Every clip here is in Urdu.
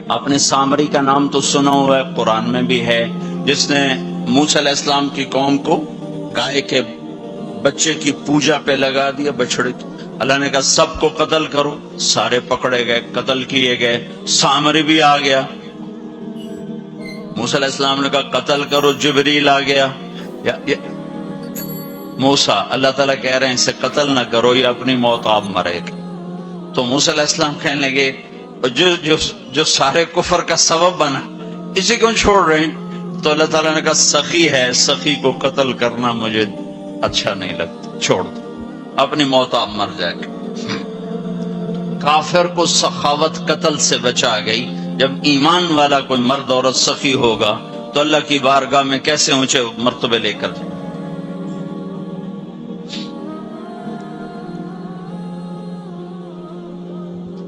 آپ نے سامری کا نام تو سنا ہوا ہے، قرآن میں بھی ہے، جس نے موسیٰ علیہ السلام کی قوم کو گائے کے بچے کی پوجا پہ لگا دیا، بچڑے کی۔ اللہ نے کہا سب کو قتل کرو، سارے پکڑے گئے، قتل کیے گئے، سامری بھی آ گیا۔ موسیٰ علیہ السلام نے کہا قتل کرو، جبریل آ گیا۔ موسیٰ، اللہ تعالیٰ کہہ رہے ہیں اسے قتل نہ کرو، یہ اپنی موت آپ مرے گا۔ تو موسیٰ علیہ السلام کہنے لگے جو سارے کفر کا سبب بنا، اسے کیوں چھوڑ رہے ہیں؟ تو اللہ تعالیٰ نے کہا سخی ہے، سخی کو قتل کرنا مجھے اچھا نہیں لگتا، چھوڑ دو، اپنی موت آپ مر جائے گا۔ کافر کو سخاوت قتل سے بچا گئی۔ جب ایمان والا کوئی مرد عورت سخی ہوگا تو اللہ کی بارگاہ میں کیسے اونچے مرتبے لے کر جائے۔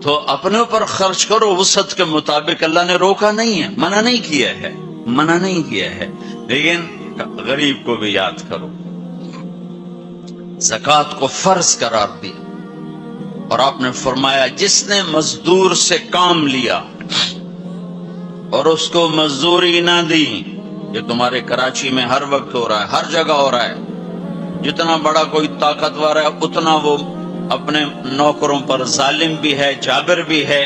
تو اپنے اوپر خرچ کرو وسعت کے مطابق، اللہ نے روکا نہیں ہے، منع نہیں کیا ہے، منع نہیں کیا ہے، لیکن غریب کو بھی یاد کرو۔ زکوٰۃ کو فرض قرار دیا اور آپ نے فرمایا جس نے مزدور سے کام لیا اور اس کو مزدوری نہ دی، یہ تمہارے کراچی میں ہر وقت ہو رہا ہے، ہر جگہ ہو رہا ہے، جتنا بڑا کوئی طاقتور ہے اتنا وہ اپنے نوکروں پر ظالم بھی ہے، جابر بھی ہے،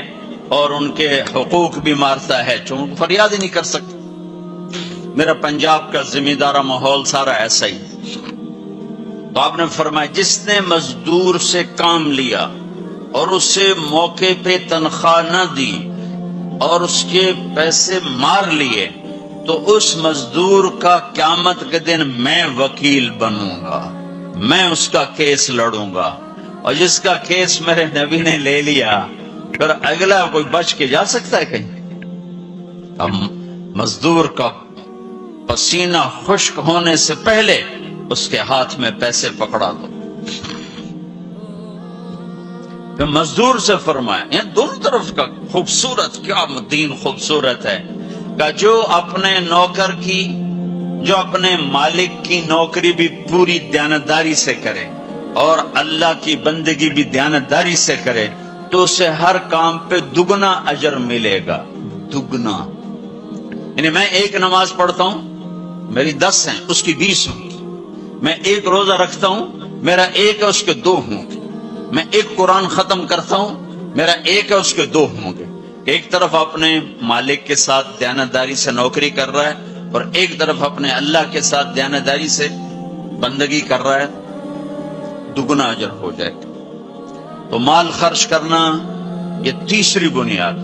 اور ان کے حقوق بھی مارتا ہے، چونکہ فریاد ہی نہیں کر سکتا۔ میرا پنجاب کا زمیندارہ ماحول سارا ایسا ہی۔ تو آپ نے فرمایا جس نے مزدور سے کام لیا اور اسے موقع پہ تنخواہ نہ دی اور اس کے پیسے مار لیے، تو اس مزدور کا قیامت کے دن میں وکیل بنوں گا، میں اس کا کیس لڑوں گا، اور جس کا کیس میرے نبی نے لے لیا پھر اگلا کوئی بچ کے جا سکتا ہے کہیں؟ ہم مزدور کا پسینہ خشک ہونے سے پہلے اس کے ہاتھ میں پیسے پکڑا دو۔ پھر مزدور سے فرمایا، یہ دونوں طرف کا خوبصورت، کیا دین خوبصورت ہے، کہ جو اپنے نوکر کی، جو اپنے مالک کی نوکری بھی پوری دیانتداری سے کرے اور اللہ کی بندگی بھی دیانتداری سے کرے تو اسے ہر کام پہ دگنا اجر ملے گا، دگنا۔ یعنی میں ایک نماز پڑھتا ہوں، میری 10 ہیں، اس کی 20 ہوں گی۔ میں ایک روزہ رکھتا ہوں، میرا 1 ہے، اس کے 2 ہوں گے۔ میں ایک قرآن ختم کرتا ہوں، میرا 1 ہے، اس کے 2 ہوں گے۔ ایک طرف اپنے مالک کے ساتھ دیانتداری سے نوکری کر رہا ہے اور ایک طرف اپنے اللہ کے ساتھ دیانتداری سے بندگی کر رہا ہے، دگنا اجر ہو جائے گا۔ تو مال خرچ کرنا یہ تیسری بنیاد۔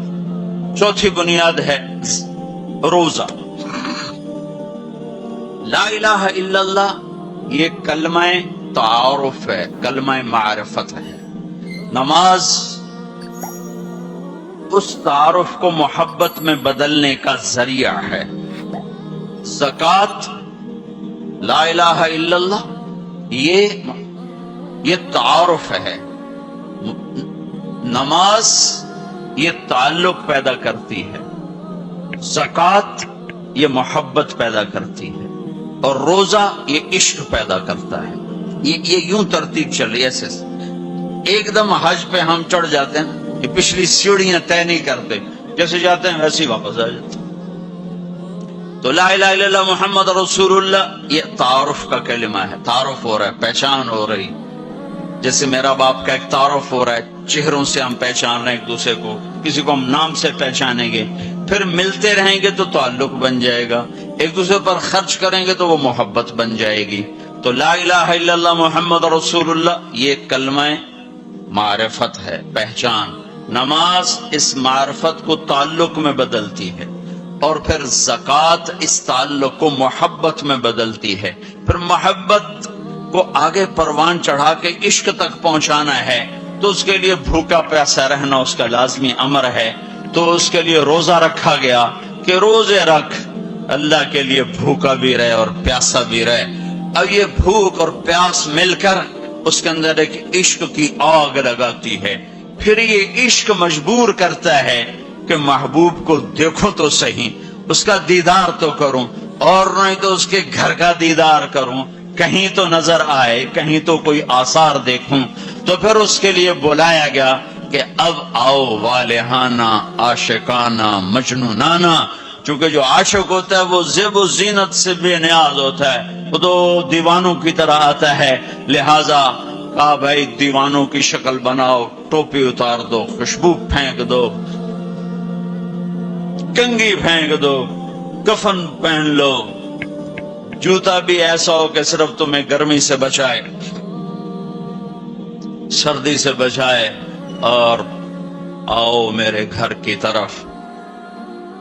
چوتھی بنیاد ہے روزہ۔ لا الہ الا اللہ یہ کلمہ تعارف ہے، کلمہ معرفت ہے۔ نماز اس تعارف کو محبت میں بدلنے کا ذریعہ ہے۔ زکوٰۃ، لا الہ الا اللہ یہ تعارف ہے۔ نماز یہ تعلق پیدا کرتی ہے، زکوٰۃ یہ محبت پیدا کرتی ہے، اور روزہ یہ عشق پیدا کرتا ہے۔ یہ یوں ترتیب چل رہی ہے۔ ایسے ایک دم حج پہ ہم چڑھ جاتے ہیں، یہ پچھلی سیڑھیاں طے نہیں کرتے، جیسے جاتے ہیں ویسے ہی واپس آ جاتے ہیں۔ تو لا الہ الا اللہ محمد رسول اللہ یہ تعارف کا کلمہ ہے، تعارف ہو رہا ہے، پہچان ہو رہی۔ جیسے میرا باپ کا ایک تعارف ہو رہا ہے، چہروں سے ہم پہچان رہے ہیں ایک دوسرے کو، کسی کو ہم نام سے پہچانیں گے، پھر ملتے رہیں گے تو تعلق بن جائے گا، ایک دوسرے پر خرچ کریں گے تو وہ محبت بن جائے گی۔ تو لا الہ الا اللہ محمد رسول اللہ یہ کلمہ معرفت ہے، پہچان۔ نماز اس معرفت کو تعلق میں بدلتی ہے، اور پھر زکوٰۃ اس تعلق کو محبت میں بدلتی ہے۔ پھر محبت کو آگے پروان چڑھا کے عشق تک پہنچانا ہے تو اس کے لیے بھوکا پیاسا رہنا اس کا لازمی امر ہے۔ تو اس کے لیے روزہ رکھا گیا کہ روزے رکھ، اللہ کے لیے بھوکا بھی رہے اور پیاسا بھی رہے۔ اب یہ بھوک اور پیاس مل کر اس کے اندر ایک عشق کی آگ لگاتی ہے، پھر یہ عشق مجبور کرتا ہے کہ محبوب کو دیکھو تو صحیح، اس کا دیدار تو کروں، اور نہیں تو اس کے گھر کا دیدار کروں، کہیں تو نظر آئے، کہیں تو کوئی آثار دیکھوں۔ تو پھر اس کے لیے بلایا گیا کہ اب آؤ والہانہ عاشقانہ مجنونانہ، چونکہ جو عاشق ہوتا ہے وہ زیب و زینت سے بے نیاز ہوتا ہے، وہ تو دیوانوں کی طرح آتا ہے، لہذا کہا بھائی دیوانوں کی شکل بناؤ، ٹوپی اتار دو، خوشبو پھینک دو، کنگھی پھینک دو، کفن پہن لو، جوتا بھی ایسا ہو کہ صرف تمہیں گرمی سے بچائے، سردی سے بچائے، اور آؤ میرے گھر کی طرف۔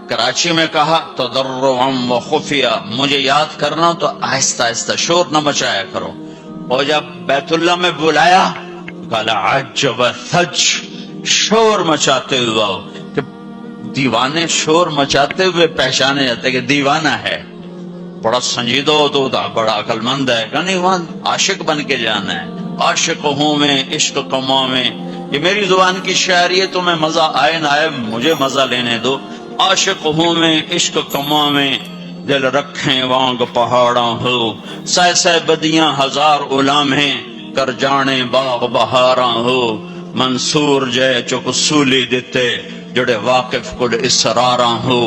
کراچی میں کہا تضرعا و خفیہ، مجھے یاد کرنا تو آہستہ آہستہ، شور نہ مچایا کرو، اور جب بیت اللہ میں بلایا قال عجب ثج، شور مچاتے ہوئے، کہ دیوانے شور مچاتے ہوئے پہچانے جاتے کہ دیوانہ ہے، بڑا سنجیدہ تو تھا، بڑا عقل مند ہے، کہ نہیں وہاں عاشق بن کے جانا ہے، عاشق ہوں میں عشق کما میں، یہ میری زبان کی شاعری ہے، تمہیں مزہ آئے نہ آئے مجھے مزہ لینے دو، عاشق ہوں میں عشق کما میں، دل رکھیں وانگ پہاڑاں ہو، سہ سہ بدیاں ہزار غلام ہیں، کر جانے باغ بہاراں ہو، منصور جے چک سولی دیتے، جڑے واقف کل اسراراں ہو،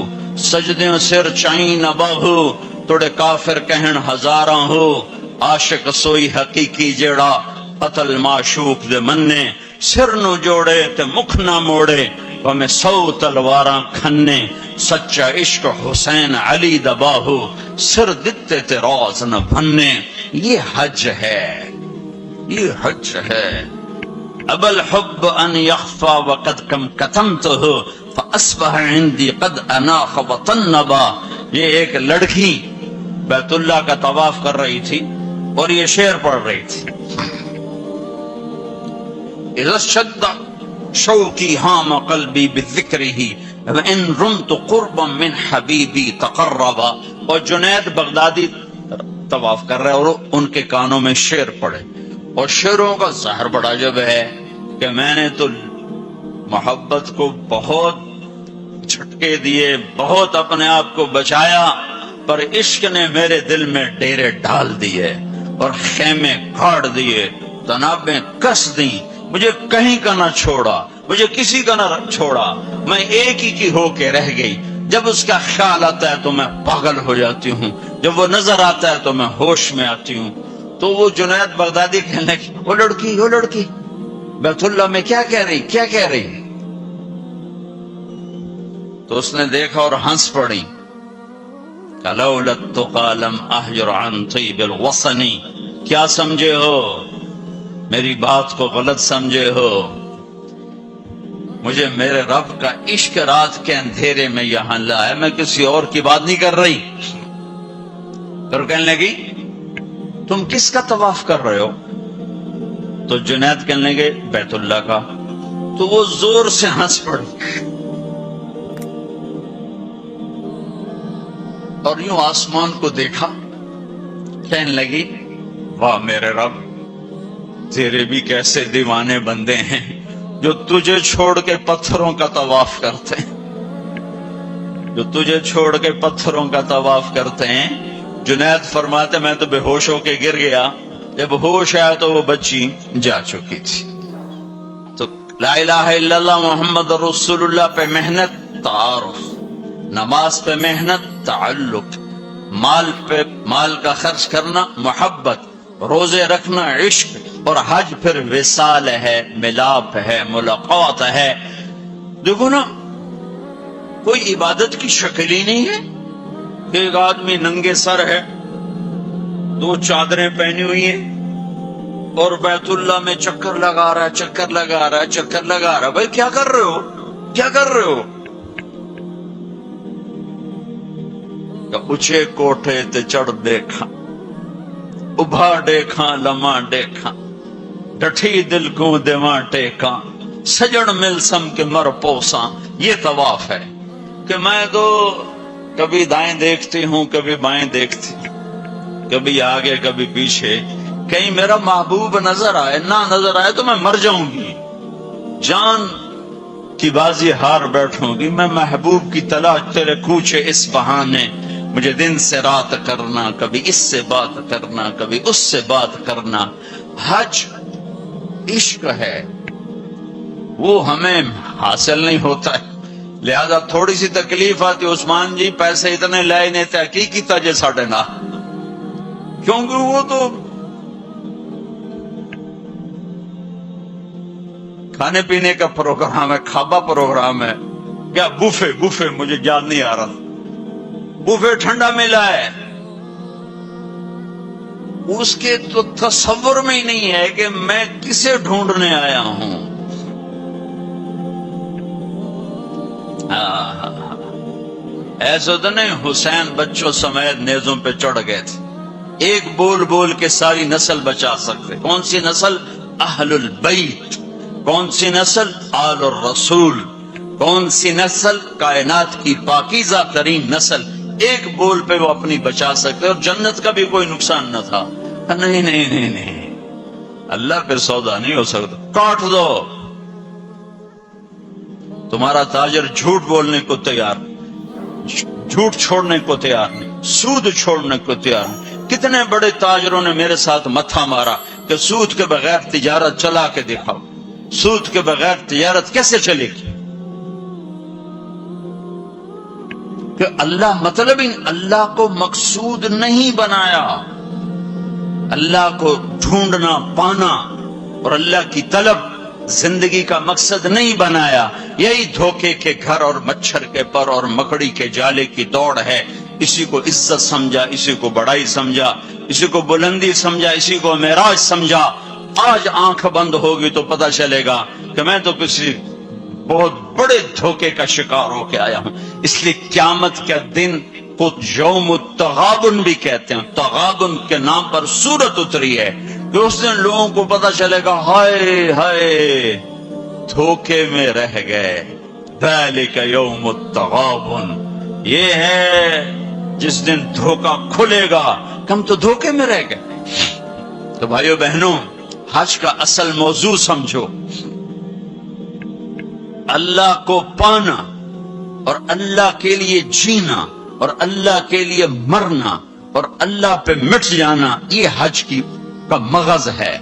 سجدیں سر چائیں نہ باہو، توڑے کافر کہن ہزاراں ہو، عاشق سوئی حقیقی جڑا، قتل معشوق دے مننے، سر نو جوڑے تے مکھ نہ موڑے، ہمیں 100 تلواراں کھنے، سچا عشق حسین علی دباہو، سر دتے تے راز نہ بھنے، یہ حج ہے، یہ حج ہے۔ اب الحب ان یخفا وقد کم کتمتہ فاصبح عندی قد اناخ وطنبا، یہ ایک لڑکی بیت اللہ کا طواف کر رہی تھی اور یہ شعر پڑھ رہی تھی، اذا شد شوقی ہام قلبی بذکرہ وان رمت قربا من حبیبی تقربا، اور جنید بغدادی طواف کر رہے اور ان کے کانوں میں شعر پڑے، اور شعروں کا ظاہر بڑا جب ہے کہ میں نے تو محبت کو بہت جھٹکے دیے، بہت اپنے آپ کو بچایا، پر عشق نے میرے دل میں ڈیرے ڈال دیے اور خیمے گھاڑ دیے، تنابیں کس دیں، مجھے کہیں کا نہ چھوڑا، مجھے کسی کا نہ چھوڑا، میں ایک ہی کی ہو کے رہ گئی، جب اس کا خیال آتا ہے تو میں پاگل ہو جاتی ہوں، جب وہ نظر آتا ہے تو میں ہوش میں آتی ہوں۔ تو وہ جنید بغدادی کہنے لگی وہ لڑکی بیت اللہ میں کیا کہہ رہی، تو اس نے دیکھا اور ہنس پڑی، لولا التقى لم احجر عن طيب الوطن، کیا سمجھے ہو، میری بات کو غلط سمجھے ہو، مجھے میرے رب کا عشق رات کے اندھیرے میں یہاں لایا، میں کسی اور کی بات نہیں کر رہی۔ پھر کہنے لگی تم کس کا طواف کر رہے ہو؟ تو جنید کہنے لگے بیت اللہ کا، تو وہ زور سے ہنس پڑی اور یوں آسمان کو دیکھا، کہنے لگی واہ میرے رب، تیرے بھی کیسے دیوانے بندے ہیں جو تجھے چھوڑ کے پتھروں کا طواف کرتے ہیں، جو تجھے چھوڑ کے پتھروں کا طواف کرتے ہیں۔ جنید فرماتے میں تو بے ہوش ہو کے گر گیا، جب ہوش آیا تو وہ بچی جا چکی تھی۔ تو لا الہ الا اللہ محمد رسول اللہ پہ محنت تعارف، نماز پہ محنت تعلق، مال کا خرچ کرنا محبت، روزے رکھنا عشق، اور حج پھر وصال ہے، ملاپ ہے، ملاقات ہے۔ دیکھو نا، کوئی عبادت کی شکل ہی نہیں ہے کہ ایک آدمی ننگے سر ہے، 2 چادریں پہنی ہوئی ہیں اور بیت اللہ میں چکر لگا رہا ہے، بھائی کیا کر رہے ہو؟ اچھے کوٹھے تے چڑھ دیکھا، ابھا دیکھا لمحہ دیکھا، ڈٹھی دل کو دیواں ٹیکا، سجن مل سم کے مر پوساں، یہ طواف ہے کہ میں تو کبھی دائیں دیکھتی ہوں، کبھی بائیں دیکھتی ہوں، کبھی آگے کبھی پیچھے، کہیں میرا محبوب نظر آئے، نہ نظر آئے تو میں مر جاؤں گی، جان کی بازی ہار بیٹھوں گی، میں محبوب کی تلاش تیرے کوچے اس بہانے، مجھے دن سے رات کرنا، کبھی اس سے بات کرنا، کبھی اس سے بات کرنا۔ حج عشق ہے، وہ ہمیں حاصل نہیں ہوتا ہے، لہذا تھوڑی سی تکلیف آتی، عثمان جی پیسے اتنے لائے نہیں تحقیق کی تجے ساڑھے نہ، کیونکہ وہ تو کھانے پینے کا پروگرام ہے، کھابا پروگرام ہے، کیا بوفے مجھے یاد نہیں آ رہا، بوفے ٹھنڈا ملا ہے، اس کے تو تصور میں ہی نہیں ہے کہ میں کسے ڈھونڈنے آیا ہوں۔ ایسا تو نہیں حسین بچوں سمیت نیزوں پہ چڑھ گئے تھے، ایک بول بول کے ساری نسل بچا سکتے۔ کون سی نسل؟ اہل البیت۔ کون سی نسل؟ آل الرسول۔ کون سی نسل؟ کائنات کی پاکیزہ ترین نسل۔ ایک بول پہ وہ اپنی بچا سکتے، اور جنت کا بھی کوئی نقصان نہ تھا۔ نہیں، اللہ پہ سودا نہیں ہو سکتا، کاٹ دو۔ تمہارا تاجر جھوٹ بولنے کو تیار نہیں، جھوٹ چھوڑنے کو تیار نہیں، سود چھوڑنے کو تیار نہیں۔ کتنے بڑے تاجروں نے میرے ساتھ متھا مارا کہ سود کے بغیر تجارت چلا کے دکھاؤ، سود کے بغیر تجارت کیسے چلے گی؟ کہ اللہ مطلب اللہ کو مقصود نہیں بنایا، اللہ کو ڈھونڈنا پانا اور اللہ کی طلب زندگی کا مقصد نہیں بنایا۔ یہی دھوکے کے گھر اور مچھر کے پر اور مکڑی کے جالے کی دوڑ ہے۔ اسی کو عزت سمجھا، اسی کو بڑائی سمجھا، اسی کو بلندی سمجھا، اسی کو معراج سمجھا۔ آج آنکھ بند ہوگی تو پتہ چلے گا کہ میں تو کسی بہت بڑے دھوکے کا شکار ہو کے آیا ہوں۔ اس لیے قیامت کا دن کو یوم التغابن بھی کہتے ہیں، تغابن کے نام پر سورت اتری ہے کہ اس دن لوگوں کو پتہ چلے گا ہائے ہائے دھوکے میں رہ گئے۔ ذالک یوم التغابن، یہ ہے جس دن دھوکا کھلے گا کہ ہم تو دھوکے میں رہ گئے۔ تو بھائیو بہنوں، حج کا اصل موضوع سمجھو، اللہ کو پانا اور اللہ کے لیے جینا اور اللہ کے لیے مرنا اور اللہ پہ مٹ جانا، یہ حج کا مغز ہے،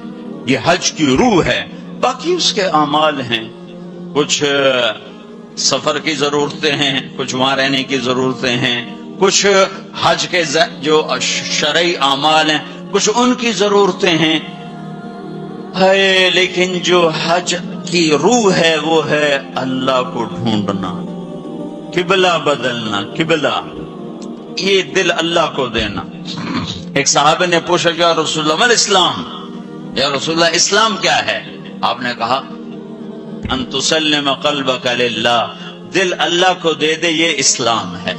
یہ حج کی روح ہے۔ باقی اس کے اعمال ہیں، کچھ سفر کی ضرورتیں ہیں، کچھ وہاں رہنے کی ضرورتیں ہیں، کچھ حج کے جو شرعی اعمال ہیں کچھ ان کی ضرورتیں ہیں، لیکن جو حج کی روح ہے وہ ہے اللہ کو ڈھونڈنا، قبلہ بدلنا، قبلہ یہ دل اللہ کو دینا۔ ایک صحابہ نے پوچھا یا رسول اللہ ما الاسلام، یا رسول اللہ اسلام کیا ہے؟ آپ نے کہا ان تسلم قلبک للہ، دل اللہ کو دے دے، یہ اسلام ہے،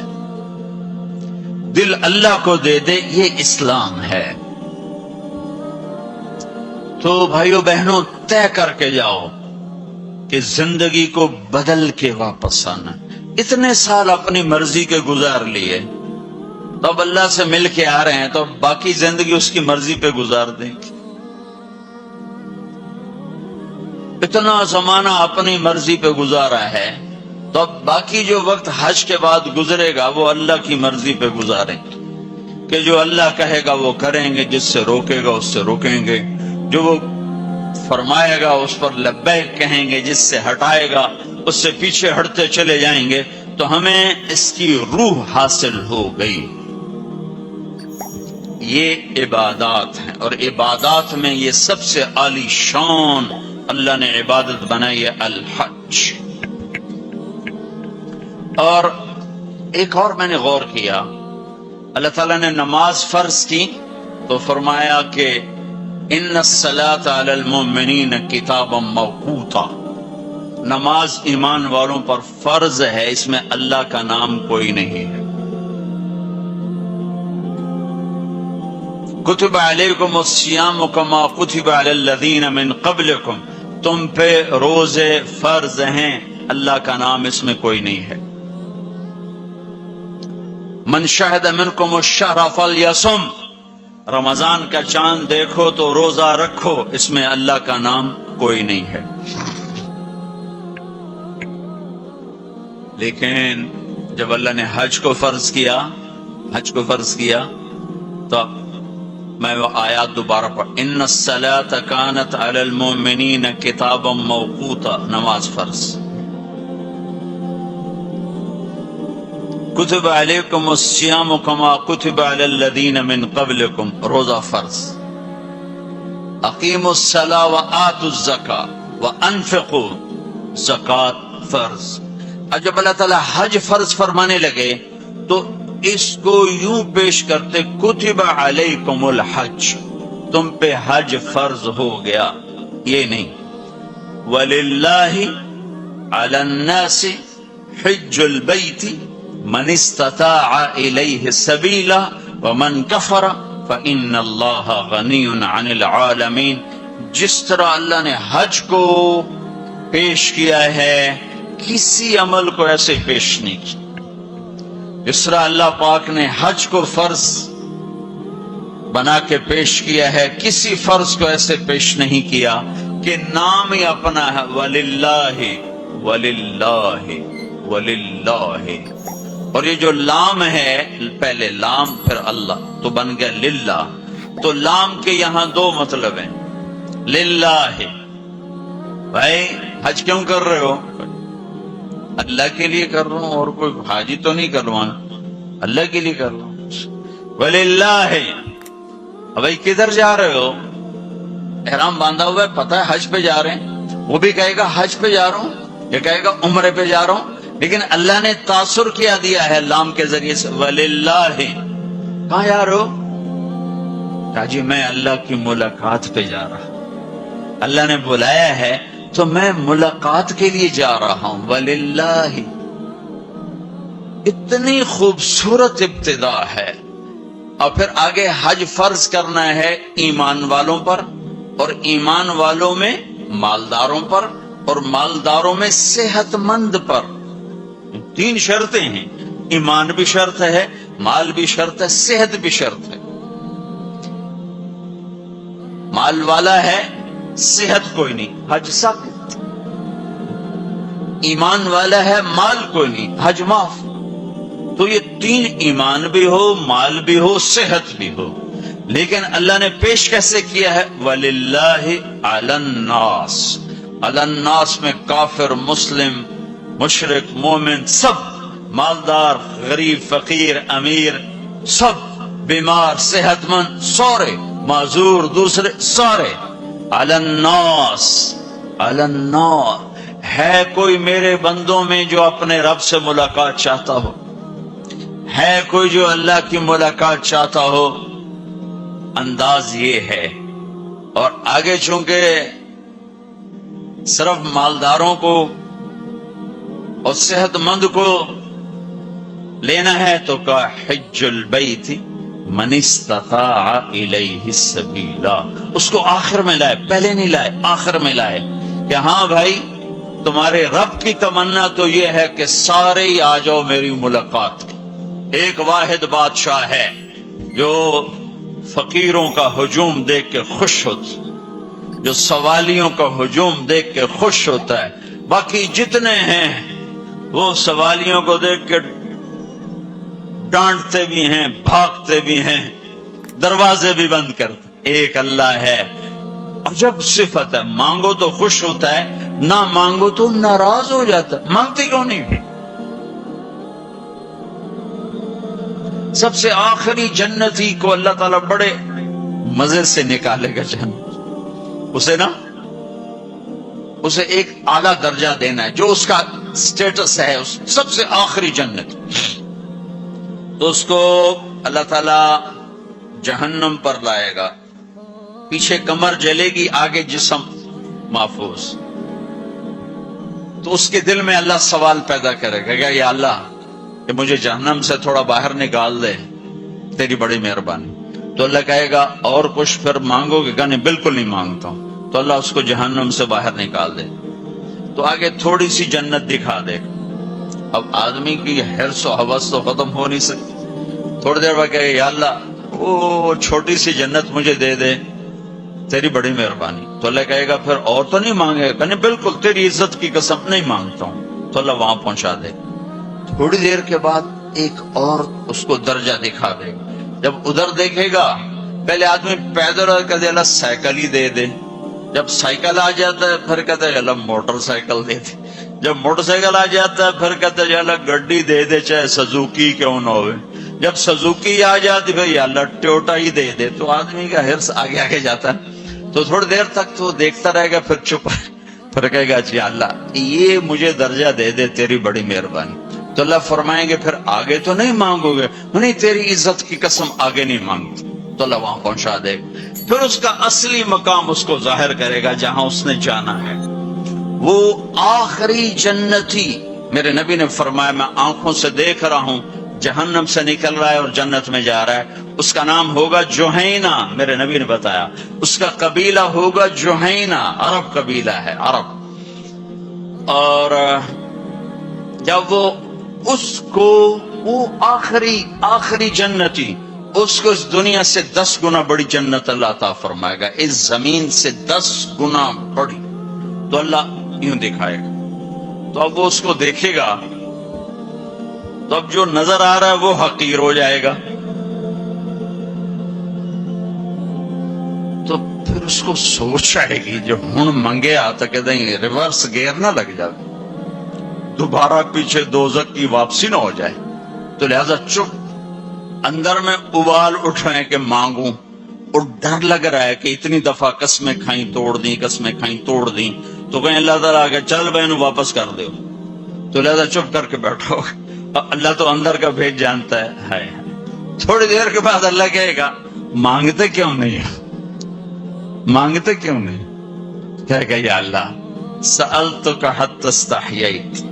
دل اللہ کو دے دے، یہ اسلام ہے۔ تو بھائیو بہنوں، طے کر کے جاؤ کہ زندگی کو بدل کے واپس آنا۔ اتنے سال اپنی مرضی کے گزار لیے، تو اب اللہ سے مل کے آ رہے ہیں، تو باقی زندگی اس کی مرضی پہ گزار دیں گے۔ اتنا زمانہ اپنی مرضی پہ گزارا ہے، تو اب باقی جو وقت حج کے بعد گزرے گا وہ اللہ کی مرضی پہ گزاریں گے، کہ جو اللہ کہے گا وہ کریں گے، جس سے روکے گا اس سے روکیں گے، جو وہ فرمائے گا اس پر لبیک کہیں گے، جس سے ہٹائے گا اس سے پیچھے ہٹتے چلے جائیں گے۔ تو ہمیں اس کی روح حاصل ہو گئی۔ یہ عبادات ہیں، اور عبادات میں یہ سب سے عالی شان اللہ نے عبادت بنائی ہے الحج۔ اور ایک اور میں نے غور کیا، اللہ تعالیٰ نے نماز فرض کی تو فرمایا کہ ان الصلاۃ علی المؤمنین کتابا موقوتا، نماز ایمان والوں پر فرض ہے، اس میں اللہ کا نام کوئی نہیں ہے۔ کتب علیکم الصیام کما کتب علی الذین من قبلکم، تم پہ روزے فرض ہیں، اللہ کا نام اس میں کوئی نہیں ہے۔ من شہد منکم الشہر فلیصم، رمضان کا چاند دیکھو تو روزہ رکھو، اس میں اللہ کا نام کوئی نہیں ہے۔ لیکن جب اللہ نے حج کو فرض کیا تو میں وہ آیات دوبارہ پڑھ، ان الصلاۃ کانت علی المؤمنین کتابا موقوتا، نماز فرض، کتب علیکم الصیام کما کتب علی الذین من قبلکم، روزہ فرض، اقیموا الصلاۃ وآتوا الزکاۃ وانفقوا، زکات فرض۔ اور جب اللہ تعالیٰ حج فرض فرمانے لگے تو اس کو یوں پیش کرتے، کتب علیکم الحج، تم پہ حج فرض ہو گیا، یہ نہیں، وَلِلَّهِ عَلَى النَّاسِ حِجُّ الْبَيْتِ مَنِ اسْتَطَاعَ إِلَيْهِ سَبِيلًا وَمَنْ كَفَرَ فَإِنَّ اللَّهَ غَنِيٌّ عَنِ الْعَالَمِينَ۔ جس طرح اللہ نے حج کو پیش کیا ہے، کسی عمل کو ایسے پیش نہیں کیا، اس طرح اللہ پاک نے حج کو فرض بنا کے پیش کیا ہے، کسی فرض کو ایسے پیش نہیں کیا کہ نام ہی اپنا ہے، وَلِلَّهِ وَلِلَّهِ وَلِلَّهِ، اور یہ جو لام ہے، پہلے لام پھر اللہ تو بن گیا للہ، تو لام کے یہاں دو مطلب ہیں، للہ، بھائی حج کیوں کر رہے ہو؟ اللہ کے لیے کر رہا ہوں، اور کوئی حاجی تو نہیں کروانا، اللہ کے لیے کر رہا ہوں، وَلِلَّهِ۔ بھائی کدھر جا رہے ہو؟ احرام باندھا ہوا ہے، پتہ ہے حج پہ جا رہے ہیں، وہ بھی کہے گا حج پہ جا رہا ہوں، یہ کہے گا عمرے پہ جا رہا ہوں، لیکن اللہ نے تاثر کیا دیا ہے لام کے ذریعے سے، وَلِلَّهِ۔ کہاں جا رہے ہو؟ کہا جی میں اللہ کی ملاقات پہ جا رہا ہوں، اللہ نے بلایا ہے تو میں ملاقات کے لیے جا رہا ہوں، وَلِلَّهِ۔ اتنی خوبصورت ابتدا ہے، اور پھر آگے حج فرض کرنا ہے ایمان والوں پر، اور ایمان والوں میں مالداروں پر، اور مالداروں میں صحت مند پر، تین شرطیں ہیں، ایمان بھی شرط ہے، مال بھی شرط ہے، صحت بھی شرط ہے۔ مال والا ہے، صحت کوئی نہیں، حج سخت، ایمان والا ہے، مال کوئی نہیں، حج معاف۔ تو یہ تین، ایمان بھی ہو، مال بھی ہو، صحت بھی ہو، لیکن اللہ نے پیش کیسے کیا ہے؟ وَلِلَّهِ عَلَى النَّاسِ، علی الناس میں کافر، مسلم، مشرک، مومن، سب، مالدار، غریب، فقیر، امیر، سب، بیمار، صحت مند، سارے، معذور، دوسرے، سارے، علی الناس، علی الناس۔ ہے کوئی میرے بندوں میں جو اپنے رب سے ملاقات چاہتا ہو؟ ہے کوئی جو اللہ کی ملاقات چاہتا ہو؟ انداز یہ ہے۔ اور آگے چونکہ صرف مالداروں کو اور صحت مند کو لینا ہے تو کہا حج البیت من استطاع الیہ السبیلا، اس کو آخر میں لائے، پہلے نہیں لائے، آخر میں لائے کہ ہاں بھائی تمہارے رب کی تمنا تو یہ ہے کہ سارے ہی آ جاؤ میری ملاقات کی۔ ایک واحد بادشاہ ہے جو فقیروں کا ہجوم دیکھ کے خوش ہوتا، جو سوالیوں کا ہجوم دیکھ کے خوش ہوتا ہے، باقی جتنے ہیں وہ سوالیوں کو دیکھ کے ڈانٹتے بھی ہیں، بھاگتے بھی ہیں، دروازے بھی بند کرتے۔ ایک اللہ ہے، عجب صفت ہے، مانگو تو خوش ہوتا ہے، نہ مانگو تو ناراض ہو جاتا ہے۔ مانگتے کیوں نہیں؟ سب سے آخری جنتی کو اللہ تعالیٰ بڑے مزے سے نکالے گا جنت، اسے ایک اعلیٰ درجہ دینا ہے جو اس کا سٹیٹس ہے، اس سب سے آخری جنت، تو اس کو اللہ تعالیٰ جہنم پر لائے گا، پیچھے کمر جلے گی، آگے جسم محفوظ۔ تو اس کے دل میں اللہ سوال پیدا کرے گا کہ یا اللہ کہ مجھے جہنم سے تھوڑا باہر نکال دے، تیری بڑی مہربانی۔ تو اللہ کہے گا اور کچھ پھر مانگو گے؟ کہنے بالکل نہیں مانگتا ہوں۔ تو اللہ اس کو جہنم سے باہر نکال دے، تو آگے تھوڑی سی جنت دکھا دے۔ اب آدمی کی حرص و ہوس تو ختم ہو نہیں سکتی، تھوڑی دیر بعد کہے یا اللہ وہ چھوٹی سی جنت مجھے دے دے، تیری بڑی مہربانی۔ تو اللہ کہے گا پھر اور تو نہیں مانگے گا؟ کہنے بالکل تیری عزت کی قسم نہیں مانگتا ہوں۔ تو اللہ وہاں پہنچا دے۔ تھوڑی دیر کے بعد ایک اور اس کو درجہ دکھا دے گا۔ جب ادھر دیکھے گا پہلے آدمی پیدل اور کہتے اللہ سائیکل ہی دے دے، جب سائیکل آ جاتا ہے پھر کہتے ہیں اللہ موٹر سائیکل دے دے، جب موٹر سائیکل آ جاتا ہے پھر کہتے ہیں اللہ گڈی دے دے چاہے سزوکی کیوں نہ ہوئے، جب سزوکی آ جاتی بھائی اللہ ٹوٹا ہی دے دے، تو آدمی کا ہرس آگے آگے جاتا ہے، تو تھوڑی دیر تک تو دیکھتا رہے گا، پھر چپ پھر کہے گا جی اللہ یہ مجھے درجہ دے دے، تیری بڑی مہربانی۔ تو اللہ فرمائیں گے پھر آگے تو نہیں مانگو گے؟ نہیں، تیری عزت کی قسم آگے نہیں مانگتی، تو اللہ وہاں پہنچا دے گا، پھر اس کا اصلی مقام اس کو ظاہر کرے گا جہاں اس نے جانا ہے۔ وہ آخری جنتی، میرے نبی نے فرمایا میں آنکھوں سے دیکھ رہا ہوں، جہنم سے نکل رہا ہے اور جنت میں جا رہا ہے، اس کا نام ہوگا جوہینہ، میرے نبی نے بتایا، اس کا قبیلہ ہوگا جوہینہ، عرب قبیلہ ہے، عرب۔ اور جب وہ اس کو، وہ آخری جنتی، اس کو اس دنیا سے 10 گنا بڑی جنت اللہ عطا فرمائے گا، اس زمین سے 10 گنا بڑی، تو اللہ یوں دکھائے گا، تو اب وہ اس کو دیکھے گا تو اب جو نظر آ رہا ہے وہ حقیر ہو جائے گا، تو پھر اس کو سوچ آئے گی جو ہن منگے آتا کہ دیں ریورس گیئر نہ لگ جائے، دوبارہ پیچھے دوزخ کی واپسی نہ ہو جائے، تو لہذا چپ، اندر میں ابال اٹھ رہے ہیں کہ مانگوں، اور ڈر لگ رہا ہے کہ اتنی دفعہ قسمیں کھائیں توڑ دیں، قسمیں کھائیں توڑ دیں، تو کہیں اللہ تعالیٰ آگے چل بہنوں واپس کر دو، تو لہذا چپ کر کے بیٹھو، اللہ تو اندر کا بھید جانتا ہے۔ تھوڑی دیر کے بعد اللہ کہے گا مانگتے کیوں نہیں، مانگتے کیوں نہیں؟ کہے گا یا اللہ سألتک حتی استحییت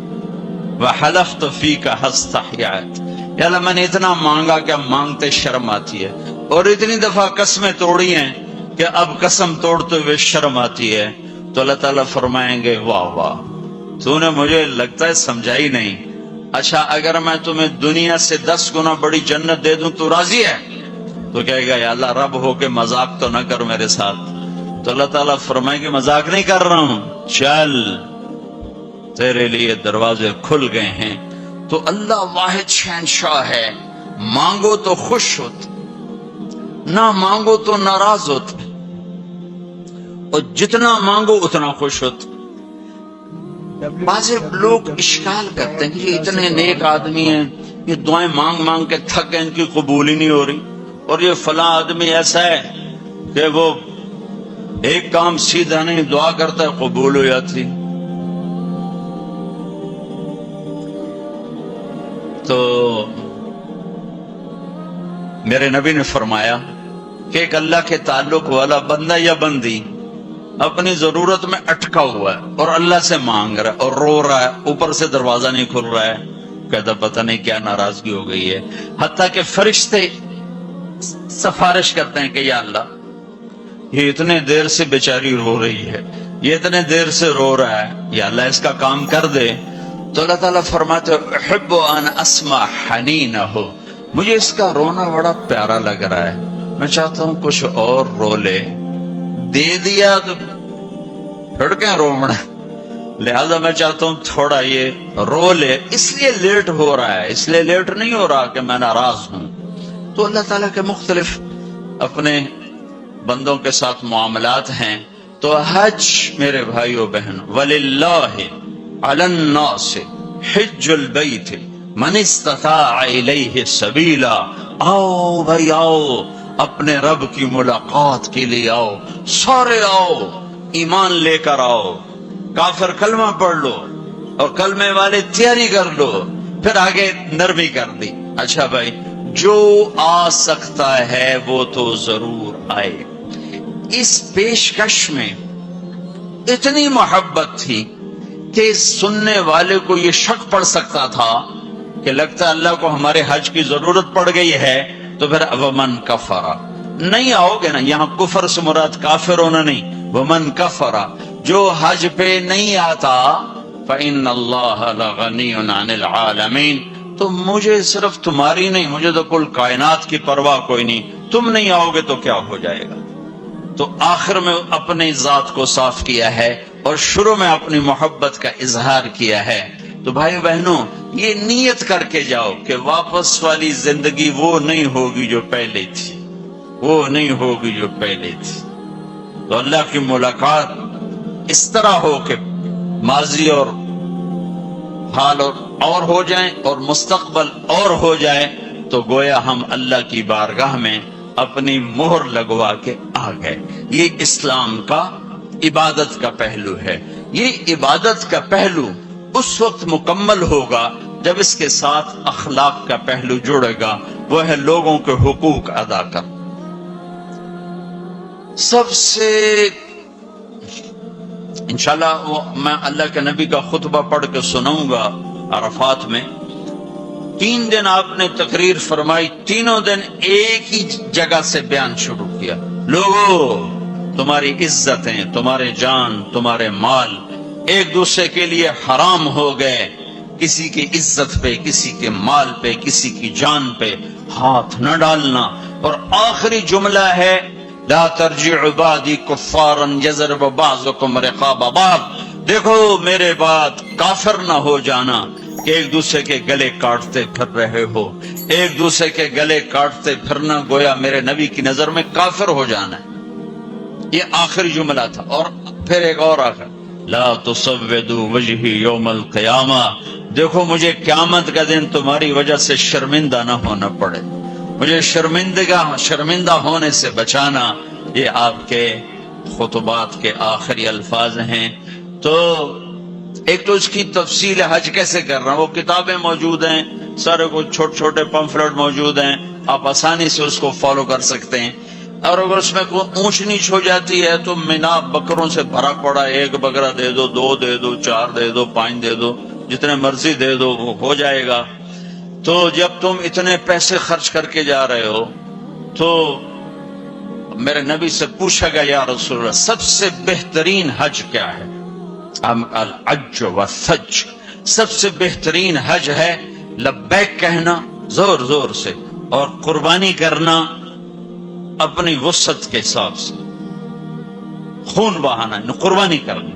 وحلفت فیک حتی استحییت، یا اللہ میں نے اتنا مانگا کہ اب مانگتے شرم آتی ہے، اور اتنی دفعہ قسمیں توڑی ہیں کہ اب قسم توڑتے ہوئے شرم آتی ہے، تو اللہ تعالیٰ فرمائیں گے واہ واہ تو نے مجھے لگتا ہے سمجھائی نہیں، اچھا اگر میں تمہیں دنیا سے 10 گنا بڑی جنت دے دوں تو راضی ہے؟ تو کہے گا یا اللہ رب ہو کے مذاق تو نہ کر میرے ساتھ، تو اللہ تعالیٰ فرمائیں گے مذاق نہیں کر رہا ہوں، چل تیرے لیے دروازے کھل گئے ہیں۔ تو اللہ واحد شہنشاہ ہے، مانگو تو خوش ہوتے، نہ مانگو تو ناراض ہوتے، اور جتنا مانگو اتنا خوش ہوتے۔ بعض لوگ اشکال کرتے ہیں کہ یہ اتنے نیک آدمی ہیں، یہ دعائیں مانگ مانگ کے تھک گئے، ان کی قبول ہی نہیں ہو رہی، اور یہ فلاں آدمی ایسا ہے کہ وہ ایک کام سیدھا نہیں، دعا کرتا ہے قبول ہو جاتی۔ تو میرے نبی نے فرمایا کہ ایک اللہ کے تعلق والا بندہ یا بندی اپنی ضرورت میں اٹکا ہوا ہے اور اللہ سے مانگ رہا ہے اور رو رہا ہے، اوپر سے دروازہ نہیں کھل رہا ہے، کہتا پتہ نہیں کیا ناراضگی ہو گئی ہے، حتیٰ کہ فرشتے سفارش کرتے ہیں کہ یا اللہ یہ اتنے دیر سے بیچاری رو رہی ہے، یہ اتنے دیر سے رو رہا ہے، یا اللہ اس کا کام کر دے۔ تو اللہ تعالیٰ فرماتے احب ان اسمع حنینہ، مجھے اس کا رونا بڑا پیارا لگ رہا ہے، میں چاہتا ہوں کچھ اور رو لے، دے دیا تو پھر کیا رونا، لہذا میں چاہتا ہوں تھوڑا یہ رو لے، اس لیے لیٹ ہو رہا ہے، اس لیے لیٹ نہیں ہو رہا کہ میں ناراض ہوں۔ تو اللہ تعالیٰ کے مختلف اپنے بندوں کے ساتھ معاملات ہیں۔ تو حج میرے بھائیو بہن، وَلِلَّهِ عَلَى النَّاسِ حِجُّ الْبَيْتِ مَنِ اسْتَطَاعَ إِلَيْهِ سَبِيلًا، آؤ بھائی آؤ، اپنے رب کی ملاقات کے لیے آؤ، سارے آؤ، ایمان لے کر آؤ، کافر کلمہ پڑھ لو اور کلمے والے تیاری کر لو، پھر آگے نرمی کر دی، اچھا بھائی جو آ سکتا ہے وہ تو ضرور آئے۔ اس پیشکش میں اتنی محبت تھی کہ سننے والے کو یہ شک پڑ سکتا تھا کہ لگتا ہے اللہ کو ہمارے حج کی ضرورت پڑ گئی ہے، تو پھر ومن کفر، نہیں آؤ گے نا، یہاں کفر سے مراد کافر ہونا نہیں، ومن کفر، جو حج پہ نہیں آتا فإن اللہ لغنی عن العالمین، تو مجھے صرف تمہاری نہیں، مجھے تو کل کائنات کی پرواہ کوئی نہیں، تم نہیں آؤ گے تو کیا ہو جائے گا۔ تو آخر میں اپنی ذات کو صاف کیا ہے اور شروع میں اپنی محبت کا اظہار کیا ہے۔ تو بھائی بہنوں یہ نیت کر کے جاؤ کہ واپس والی زندگی وہ نہیں ہوگی جو پہلے تھی، وہ نہیں ہوگی جو پہلے تھی۔ تو اللہ کی ملاقات اس طرح ہو کہ ماضی اور حال اور ہو جائیں اور مستقبل اور ہو جائے، تو گویا ہم اللہ کی بارگاہ میں اپنی مہر لگوا کے آ گئے۔ یہ اسلام کا عبادت کا پہلو ہے۔ یہ عبادت کا پہلو اس وقت مکمل ہوگا جب اس کے ساتھ اخلاق کا پہلو جڑے گا، وہ ہے لوگوں کے حقوق ادا کر۔ سب سے انشاءاللہ میں اللہ کے نبی کا خطبہ پڑھ کے سناؤں گا عرفات میں۔ 3 دن آپ نے تقریر فرمائی، تینوں دن ایک ہی جگہ سے بیان شروع کیا، لوگوں تمہاری عزتیں، تمہارے جان، تمہارے مال ایک دوسرے کے لیے حرام ہو گئے، کسی کی عزت پہ، کسی کے مال پہ، کسی کی جان پہ ہاتھ نہ ڈالنا۔ اور آخری جملہ ہے لا ترجع عبادی کفارا یضرب بعضکم رقاب بعض، دیکھو میرے بعد کافر نہ ہو جانا کہ ایک دوسرے کے گلے کاٹتے پھر رہے ہو، ایک دوسرے کے گلے کاٹتے پھرنا گویا میرے نبی کی نظر میں کافر ہو جانا ہے۔ یہ آخری جملہ تھا۔ اور پھر ایک اور آخر، لا تصودوا وجہی یوم القیامہ، دیکھو مجھے قیامت کا دن تمہاری وجہ سے شرمندہ نہ ہونا پڑے، مجھے شرمندہ ہونے سے بچانا۔ یہ آپ کے خطبات کے آخری الفاظ ہیں۔ تو ایک تو اس کی تفصیل حج کیسے کر رہا ہوں، وہ کتابیں موجود ہیں، سارے کو چھوٹے چھوٹے پمفلٹ موجود ہیں، آپ آسانی سے اس کو فالو کر سکتے ہیں۔ اور اگر اس میں کوئی اونچ نیچ ہو جاتی ہے تو مینا بکروں سے بھرا پڑا، 1 بکرا دے دو، 2 دے دو، 4 دے دو، 5 دے دو، جتنے مرضی دے دو، وہ ہو جائے گا۔ تو جب تم اتنے پیسے خرچ کر کے جا رہے ہو تو میرے نبی سے پوچھا گیا یا رسول اللہ سب سے بہترین حج کیا ہے؟ الحج والثج، سب سے بہترین حج ہے لبیک کہنا زور زور سے اور قربانی کرنا اپنی وسعت کے حساب سے، خون بہانا، قربانی کرنا۔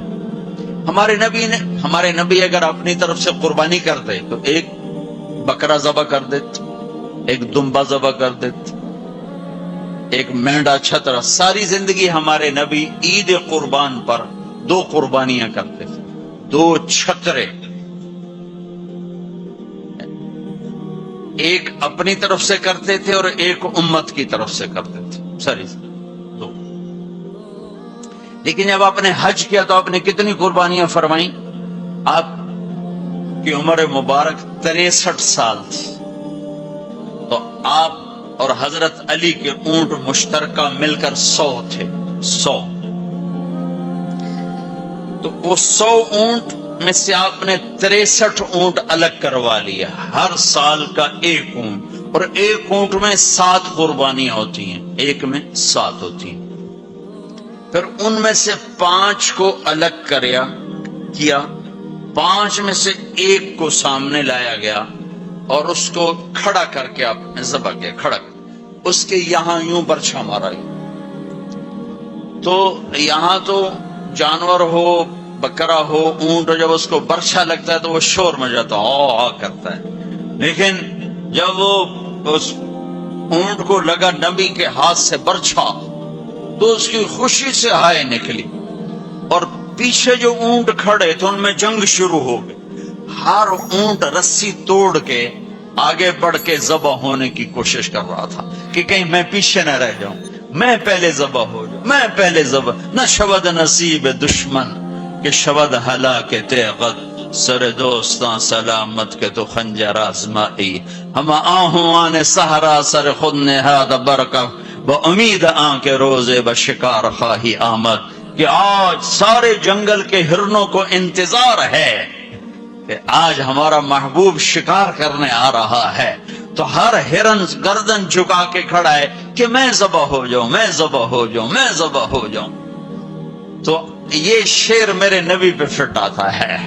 ہمارے نبی اگر اپنی طرف سے قربانی کرتے تو ایک بکرا ذبح کر دیتے، ایک دمبا ذبح کر دیتے، ایک مینڈا چھترا۔ ساری زندگی ہمارے نبی عید قربان پر 2 قربانیاں کرتے تھے، 2 چھترے، ایک اپنی طرف سے کرتے تھے اور ایک امت کی طرف سے کرتے تھے، ساری 2۔ لیکن جب آپ نے حج کیا تو آپ نے کتنی قربانیاں فرمائیں؟ آپ کی عمر مبارک 63 سال تھی، تو آپ اور حضرت علی کے اونٹ مشترکہ مل کر 100 تھے، 100۔ تو وہ 100 اونٹ میں سے آپ نے 63 اونٹ الگ کروا لیا، ہر سال کا 1 اونٹ، اور 1 اونٹ میں 7 قربانیاں ہوتی ہیں، 1 میں 7 ہوتی ہیں۔ پھر ان میں سے 5 کو الگ کیا، 5 میں سے 1 کو سامنے لایا گیا اور اس کو کھڑا کر کے آپ نے ذبح کیا، کھڑا اس کے یہاں یوں برچھا مارا۔ تو یہاں تو جانور ہو، بکرا ہو، اونٹ، جب اس کو برچھا لگتا ہے تو وہ شور مچاتا ہے، کرتا ہے۔ لیکن جب وہ اس اونٹ کو لگا نبی کے ہاتھ سے برچھا تو اس کی خوشی سے ہائے نکلی، اور پیچھے جو اونٹ کھڑے تھے ان میں جنگ شروع ہو گئی۔ ہر اونٹ رسی توڑ کے آگے بڑھ کے ذبح ہونے کی کوشش کر رہا تھا کہ کہیں میں پیچھے نہ رہ جاؤں، میں پہلے ذبح ہو جاؤں، میں پہلے ذبح۔ نہ شود نصیب دشمن کہ شود ہلاک تیغت، سر دوستاں سلامت کے تو خنجر آزمائی، ہم آہوں آنے سہرا سر خود نہاد برکف، با امید آن کے روزے بشکار خواہی آمد، کہ آج سارے جنگل کے ہرنوں کو انتظار ہے کہ آج ہمارا محبوب شکار کرنے آ رہا ہے۔ تو ہر ہرن گردن جھکا کے کھڑا ہے کہ میں ذبح ہو جاؤں، میں ذبح ہو جاؤں، میں ذبح ہو جاؤں۔ تو یہ شعر میرے نبی پہ فٹ آتا ہے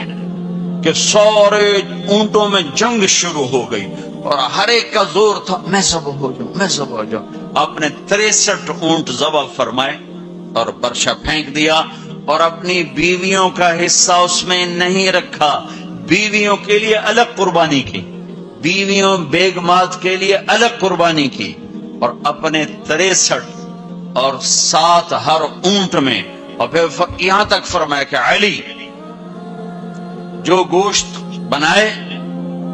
کہ سارے اونٹوں میں جنگ شروع ہو گئی اور ہر ایک کا زور تھا میں ذبح ہو جاؤں، میں ذبح ہو جاؤں۔ آپ نے 63 اونٹ ذبح فرمائے اور برچھا پھینک دیا، اور اپنی بیویوں کا حصہ اس میں نہیں رکھا، بیویوں کے لیے الگ قربانی کی، بیویوں بیگمات کے لیے الگ قربانی کی، اور اپنے 63 اور 7 ہر اونٹ میں، اور پھر یہاں تک فرمایا کہ علی جو گوشت بنائے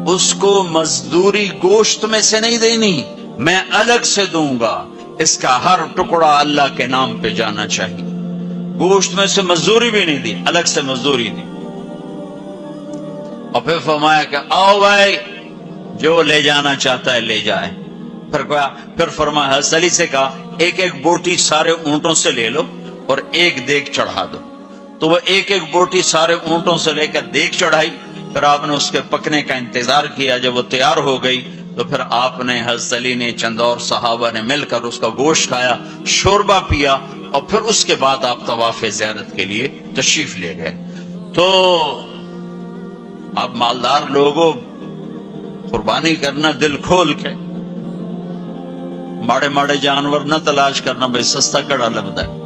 اس کو مزدوری گوشت میں سے نہیں دینی، میں الگ سے دوں گا، اس کا ہر ٹکڑا اللہ کے نام پہ جانا چاہیے۔ گوشت میں سے مزدوری بھی نہیں دی، الگ سے مزدوری دی۔ اور پھر فرمایا کہ آؤ بھائی جو لے جانا چاہتا ہے لے جائے۔ پھر فرمایا حضرت علی سے کہا ایک ایک بوٹی سارے اونٹوں سے لے لو اور ایک دیگ چڑھا دو۔ تو وہ ایک ایک بوٹی سارے اونٹوں سے لے کر دیگ چڑھائی، پھر آپ نے اس کے پکنے کا انتظار کیا۔ جب وہ تیار ہو گئی تو پھر آپ نے، حضرت علی نے، چند اور صحابہ نے مل کر اس کا گوشت کھایا، شوربہ پیا، اور پھر اس کے بعد آپ طواف زیارت کے لیے تشریف لے گئے۔ تو آپ مالدار لوگوں قربانی کرنا دل کھول کے، ماڑے ماڑے جانور نہ تلاش کرنا، بھائی سستا کڑا لگتا ہے،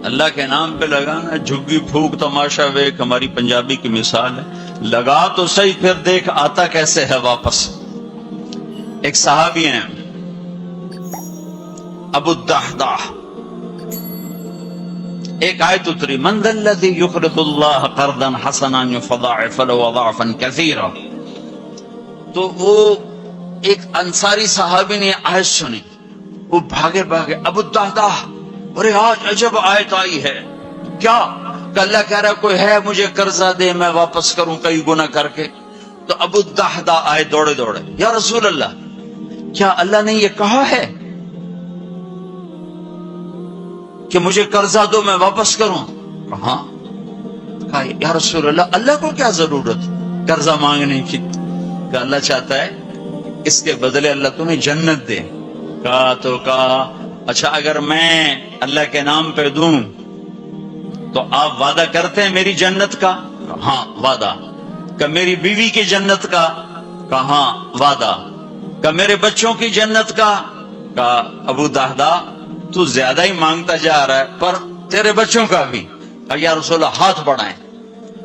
اللہ کے نام پہ لگانا۔ جھگی پھونک تماشا ویک ہماری پنجابی کی مثال ہے، لگا تو صحیح پھر دیکھ آتا کیسے ہے واپس۔ ایک صحابی ہیں ابو الدحداح، ایک آیت اتری من ذا الذی یقرض اللہ قرضا حسنا یضاعف له اضعافا کثیرا، تو وہ ایک انصاری صحابی نے آیت سنی، وہ بھاگے ابو الدحداح، ارے آج عجب آیت آئی ہے، کیا کہ اللہ کہہ رہا کوئی ہے مجھے قرضہ دے میں واپس کروں کئی گنا کر کے۔ تو ابو الدحداح آئے دوڑے دوڑے، یا رسول اللہ کیا اللہ نے یہ کہا ہے کہ مجھے قرضہ دو میں واپس کروں؟ ہاں۔ کہا یا رسول اللہ اللہ کو کیا ضرورت قرضہ مانگنے کی، کہ اللہ چاہتا ہے اس کے بدلے اللہ تمہیں جنت دے۔ کہا اچھا اگر میں اللہ کے نام پہ دوں تو آپ وعدہ کرتے ہیں میری جنت کا؟ ہاں وعدہ۔ کہ میری بیوی کی جنت کا؟ کہا ہاں وعدہ۔ کہ میرے بچوں کی جنت کا؟ کہا ابو دحداح تو زیادہ ہی مانگتا جا رہا ہے، پر تیرے بچوں کا بھی؟ یا رسول اللہ ہاتھ بڑھائیں،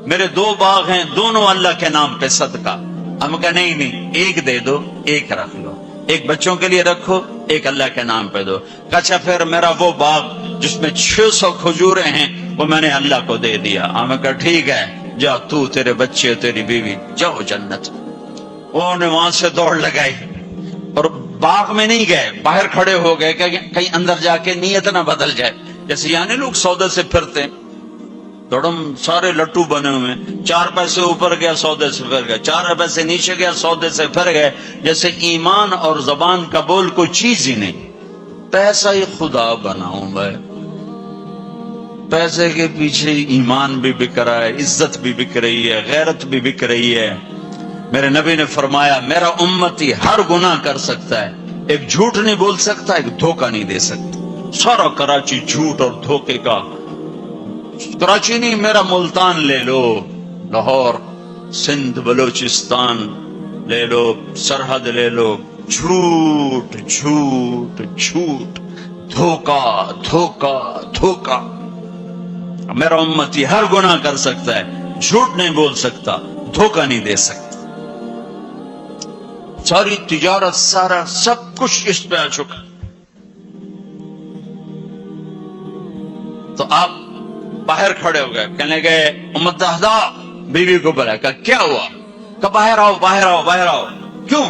میرے 2 باغ ہیں دونوں اللہ کے نام پہ صدقہ۔ ہم کہا نہیں ایک دے دو، ایک رکھ لو، ایک بچوں کے لیے رکھو، ایک اللہ کے نام پہ دو۔ اچھا پھر میرا وہ باغ جس میں 600 کھجوریں ہیں وہ میں نے اللہ کو دے دیا۔ ہم کہا ٹھیک ہے جا تو، تیرے بچے، تیری بیوی، جاؤ جنت۔ انہوں نے وہاں سے دوڑ لگائی اور باغ میں نہیں گئے، باہر کھڑے ہو گئے کہ کہیں اندر جا کے نیت نہ بدل جائے، جیسے یعنی لوگ سودے سے پھرتے، دوڑم سارے لٹو بنے ہوئے، 4 پیسے اوپر گیا سودے سے پھر گئے، 4 پیسے نیچے گیا سودے سے پھر گئے، جیسے ایمان اور زبان کا بول کوئی چیز ہی نہیں۔ پیسہ ہی خدا بناؤں میں، پیسے کے پیچھے ایمان بھی بک رہا ہے، عزت بھی بک رہی ہے، غیرت بھی بک رہی ہے۔ میرے نبی نے فرمایا میرا امتی ہر گناہ کر سکتا ہے، ایک جھوٹ نہیں بول سکتا، ایک دھوکہ نہیں دے سکتا۔ سارا کراچی جھوٹ اور دھوکے کا، کراچی نہیں میرا ملتان لے لو، لاہور، سندھ، بلوچستان لے لو، سرحد لے لو، جھوٹ جھوٹ جھوٹ، دھوکہ دھوکہ دھوکہ۔ میرا امتی ہر گناہ کر سکتا ہے، جھوٹ نہیں بول سکتا، دھوکہ نہیں دے سکتا۔ ساری تجارت، سارا سب کچھ اس پہ آ چکا۔ تو آپ باہر کھڑے ہو گئے، کہنے گئے امت دہدا، بیوی کو بلایا، کہا کیا ہوا؟ کہا باہر آؤ باہر آؤ باہر آؤ۔ کیوں؟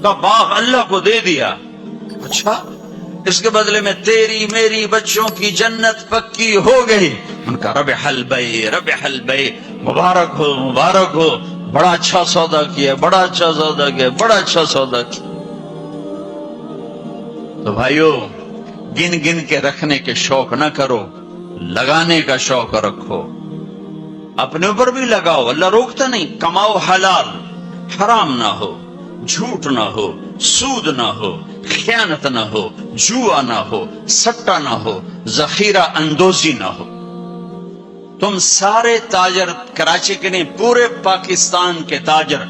کہا باغ اللہ کو دے دیا۔ اچھا اس کے بدلے میں تیری میری بچوں کی جنت پکی ہو گئی۔ ان کا ربح البیع ربح البیع، مبارک ہو مبارک ہو، بڑا اچھا سودا کیا، بڑا اچھا سودا کیا، بڑا اچھا سودا کیا۔ تو بھائیو گن گن کے رکھنے کے شوق نہ کرو، لگانے کا شوق رکھو، اپنے اوپر بھی لگاؤ، اللہ روکتا نہیں۔ کماؤ حلال، حرام نہ ہو، جھوٹ نہ ہو، سود نہ ہو، خیانت نہ ہو، جوا نہ ہو، سٹا نہ ہو، ذخیرہ اندوزی نہ ہو۔ تم سارے تاجر، کراچی کے نہیں پورے پاکستان کے تاجر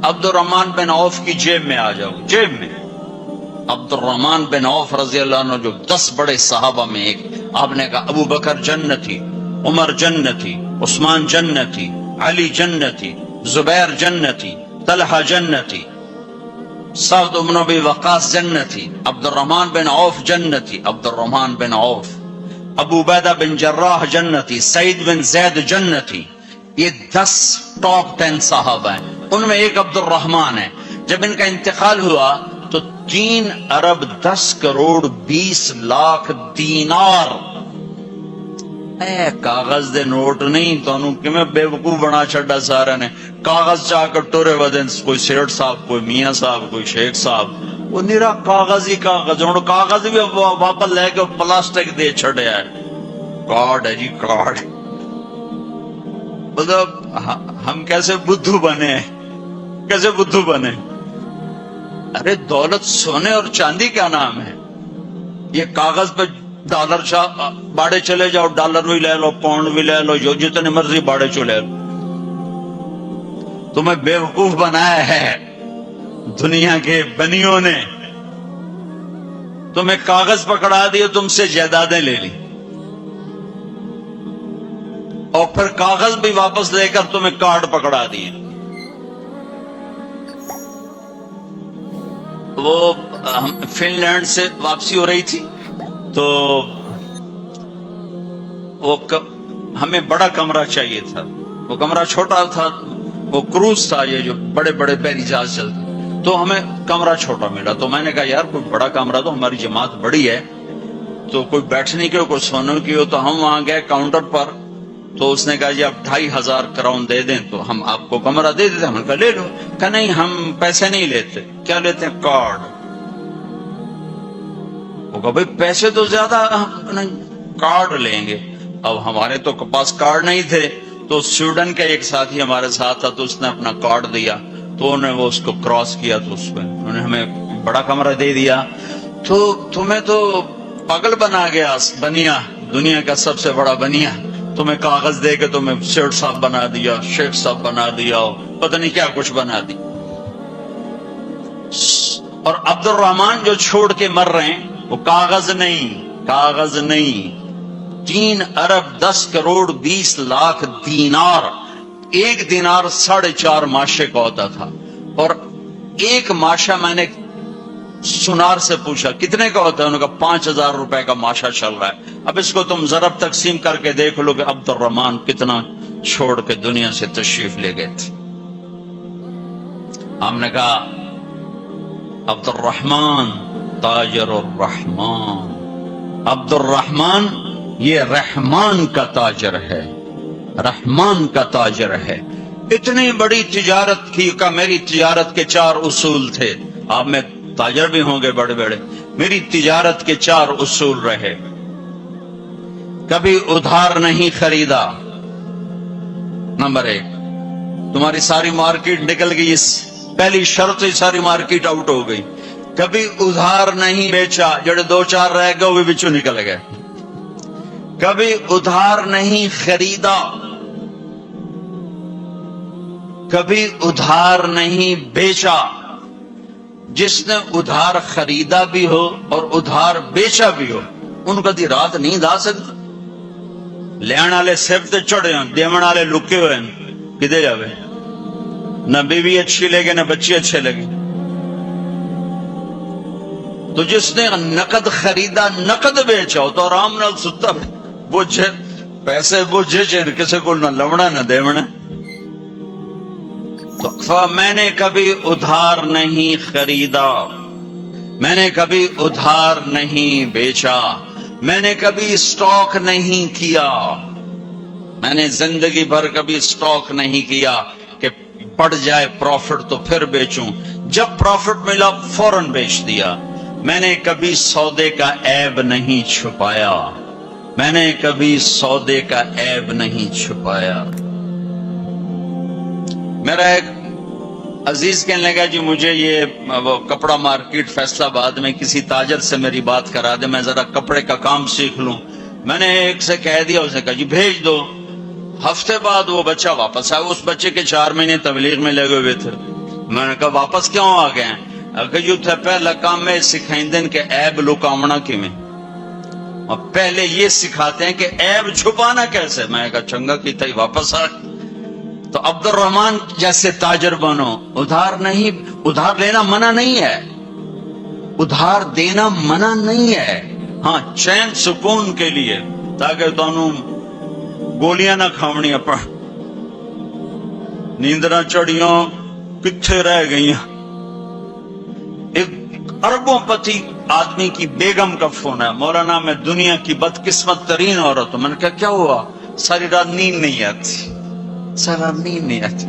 عبد الرحمن بن عوف کی جیب میں آ جاؤ، جیب میں عبد الرحمن بن عوف رضی اللہ عنہ جو 10 بڑے صحابہ میں ایک، آپ نے کہا ابو بکر جنتی، عمر جنتی، عثمان جنتی، علی جنتی، زبیر جنتی، طلحہ جنتی، سعد بن ابی وقاص جنتی، عبد الرحمن بن عوف جنتی، عبد الرحمن بن عوف، ابو عبیدہ بن جراح جنتی، سعید بن زید جنتی. یہ 10 ٹاپ 10 صحابہ ہیں، ان میں ایک عبد الرحمن ہے. جب ان کا انتقال ہوا تو 3 ارب 10 کروڑ 20 لاکھ دینار، اے کاغذ دے نوٹ نہیں تو انہوں کمیں بے وقوف بنا چھڑا سارے نے. کاغذ چاہ کر ٹورے ودن، کوئی سیٹ صاحب، کوئی میاں صاحب، کوئی شیخ صاحب، وہ نیرا کاغذ ہی کاغذ. اور کاغذ بھی واپس لے کے پلاسٹک دے چھڑے ہے. کارڈ ہے جی کارڈ. مطلب ہم کیسے بدھو بنے، کیسے بدھو بنے. ارے دولت سونے اور چاندی کیا نام ہے؟ یہ کاغذ پہ ڈالر باڑے چلے جاؤ، ڈالر بھی لے لو، پاؤنڈ بھی لے لو، جو جتنے مرضی باڑے چلے لو. تمہیں بے وقوف بنایا ہے دنیا کے بنیوں نے. تمہیں کاغذ پکڑا دیے، تم سے جائیدادیں لے لی، اور پھر کاغذ بھی واپس لے کر تمہیں کارڈ پکڑا دیے. وہ فن لینڈ سے واپسی ہو رہی تھی تو وہ ہمیں بڑا کمرہ چاہیے تھا. وہ کمرہ چھوٹا تھا، وہ کروز تھا، یہ جو بڑے بڑے بحری جہاز چلتے، تو ہمیں کمرہ چھوٹا ملا. تو میں نے کہا یار کوئی بڑا کمرہ، تو ہماری جماعت بڑی ہے تو کوئی بیٹھنے کی ہو، کوئی سونے کی ہو. تو ہم وہاں گئے کاؤنٹر پر، تو اس نے کہا جی آپ 2500 کراؤن دے دیں تو ہم آپ کو کمرہ دے دیتے. ہم نے کہا لے لو. کہا نہیں ہم پیسے نہیں لیتے. کیا لیتے ہیں؟ کارڈ. وہ کہا بھئی پیسے تو زیادہ نہیں، کارڈ لیں گے. اب ہمارے تو پاس کارڈ نہیں تھے، تو سویڈن کا ایک ساتھی ہمارے ساتھ تھا، تو اس نے اپنا کارڈ دیا، تو انہوں نے وہ اس کو کراس کیا، تو اس میں انہوں نے ہمیں بڑا کمرہ دے دیا. تو تمہیں تو پاگل بنا گیا بنیا، دنیا کا سب سے بڑا بنیا. تمہیں کاغذ دے کے تمہیں سیٹ صاحب بنا دیا، شیخ صاحب بنا دیا، پتہ نہیں کیا کچھ بنا دی. اور عبد الرحمن جو چھوڑ کے مر رہے ہیں وہ کاغذ نہیں، کاغذ نہیں، 3 ارب 10 کروڑ 20 لاکھ دینار. ایک دینار 4.5 ماشے کا ہوتا تھا. اور ایک ماشا میں نے سنار سے پوچھا کتنے کا ہوتا ہے، انہوں نے کہا 5000 روپے کا ماشا چل رہا ہے. اب اس کو تم ضرب تقسیم کر کے دیکھ لو کہ عبد الرحمن کتنا چھوڑ کے دنیا سے تشریف لے گئے تھے. ہم نے کہا عبد الرحمن تاجر الرحمن، عبد الرحمن یہ رحمان کا تاجر ہے، رحمان کا تاجر ہے. اتنی بڑی تجارت کی کہ میری تجارت کے 4 اصول تھے. آپ میں تاجر بھی ہوں گے بڑے بڑے. میری تجارت کے 4 اصول رہے. کبھی ادھار نہیں خریدا، نمبر 1. تمہاری ساری مارکیٹ نکل گئی، اس پہلی شرط ہی ساری مارکیٹ آؤٹ ہو گئی. کبھی ادھار نہیں بیچا، جڑے 2-4 رہ گئے وہ بھی بچوں نکل گئے. کبھی ادھار نہیں خریدا، کبھی ادھار نہیں بیچا. جس نے ادھار خریدا بھی ہو اور ادھار بیچا بھی ہو، ان کا دی رات نیند آ سکتا. لین والے سر تے چڑھے ہیں، دیون والے لکے ہوئے ہیں، کدے جاوے؟ نہ بیوی اچھی لگے نہ بچی اچھے لگے. تو جس نے نقد خریدا نقد بیچا ہو تو آرام نال ستا بوجھے پیسے بوجھے چاہے کسی کو نہ لونا نہ دیونا. تو میں نے کبھی ادھار نہیں خریدا، میں نے کبھی ادھار نہیں بیچا، میں نے کبھی اسٹاک نہیں کیا. میں نے زندگی بھر کبھی اسٹاک نہیں کیا کہ پڑ جائے پروفٹ تو پھر بیچوں، جب پروفٹ ملا فوراً بیچ دیا. میں نے کبھی سودے کا عیب نہیں چھپایا، میں نے کبھی سودے کا عیب نہیں چھپایا. میرا ایک عزیز کہنے لگا جی مجھے یہ وہ کپڑا مارکیٹ فیصلہ آباد میں کسی تاجر سے میری بات کرا دے، میں ذرا کپڑے کا کام سیکھ لوں. میں نے ایک سے کہہ دیا، اسے کہا جی بھیج دو. ہفتے بعد وہ بچہ واپس آیا. اس بچے کے 4 مہینے تبلیغ میں لگے ہوئے تھے. میں نے کہا واپس کیوں آ گئے ہیں؟ اگر جو تھا پہلا کام میں سکھائیں دن کہ عیب لکامنا کی میں، اور پہلے یہ سکھاتے ہیں کہ عیب چھپانا کیسے. میں نے کہا چنگا کی تھی واپس آ. تو عبد الرحمان جیسے تاجر بنو. ادھار نہیں، ادھار لینا منع نہیں ہے، ادھار دینا منع نہیں ہے. ہاں چین سکون کے لیے، تاکہ تانوں گولیاں نہ کھاونی، اپنا نیندراں چڑیاں کتھے رہ گئیاں. ایک اربوں پتی آدمی کی بیگم کا فون ہے، مولانا میں دنیا کی بدقسمت ترین عورت ہوں. میں نے کہا کیا ہوا؟ ساری رات نیند نہیں آتی، ساری رات نیند نہیں آتی.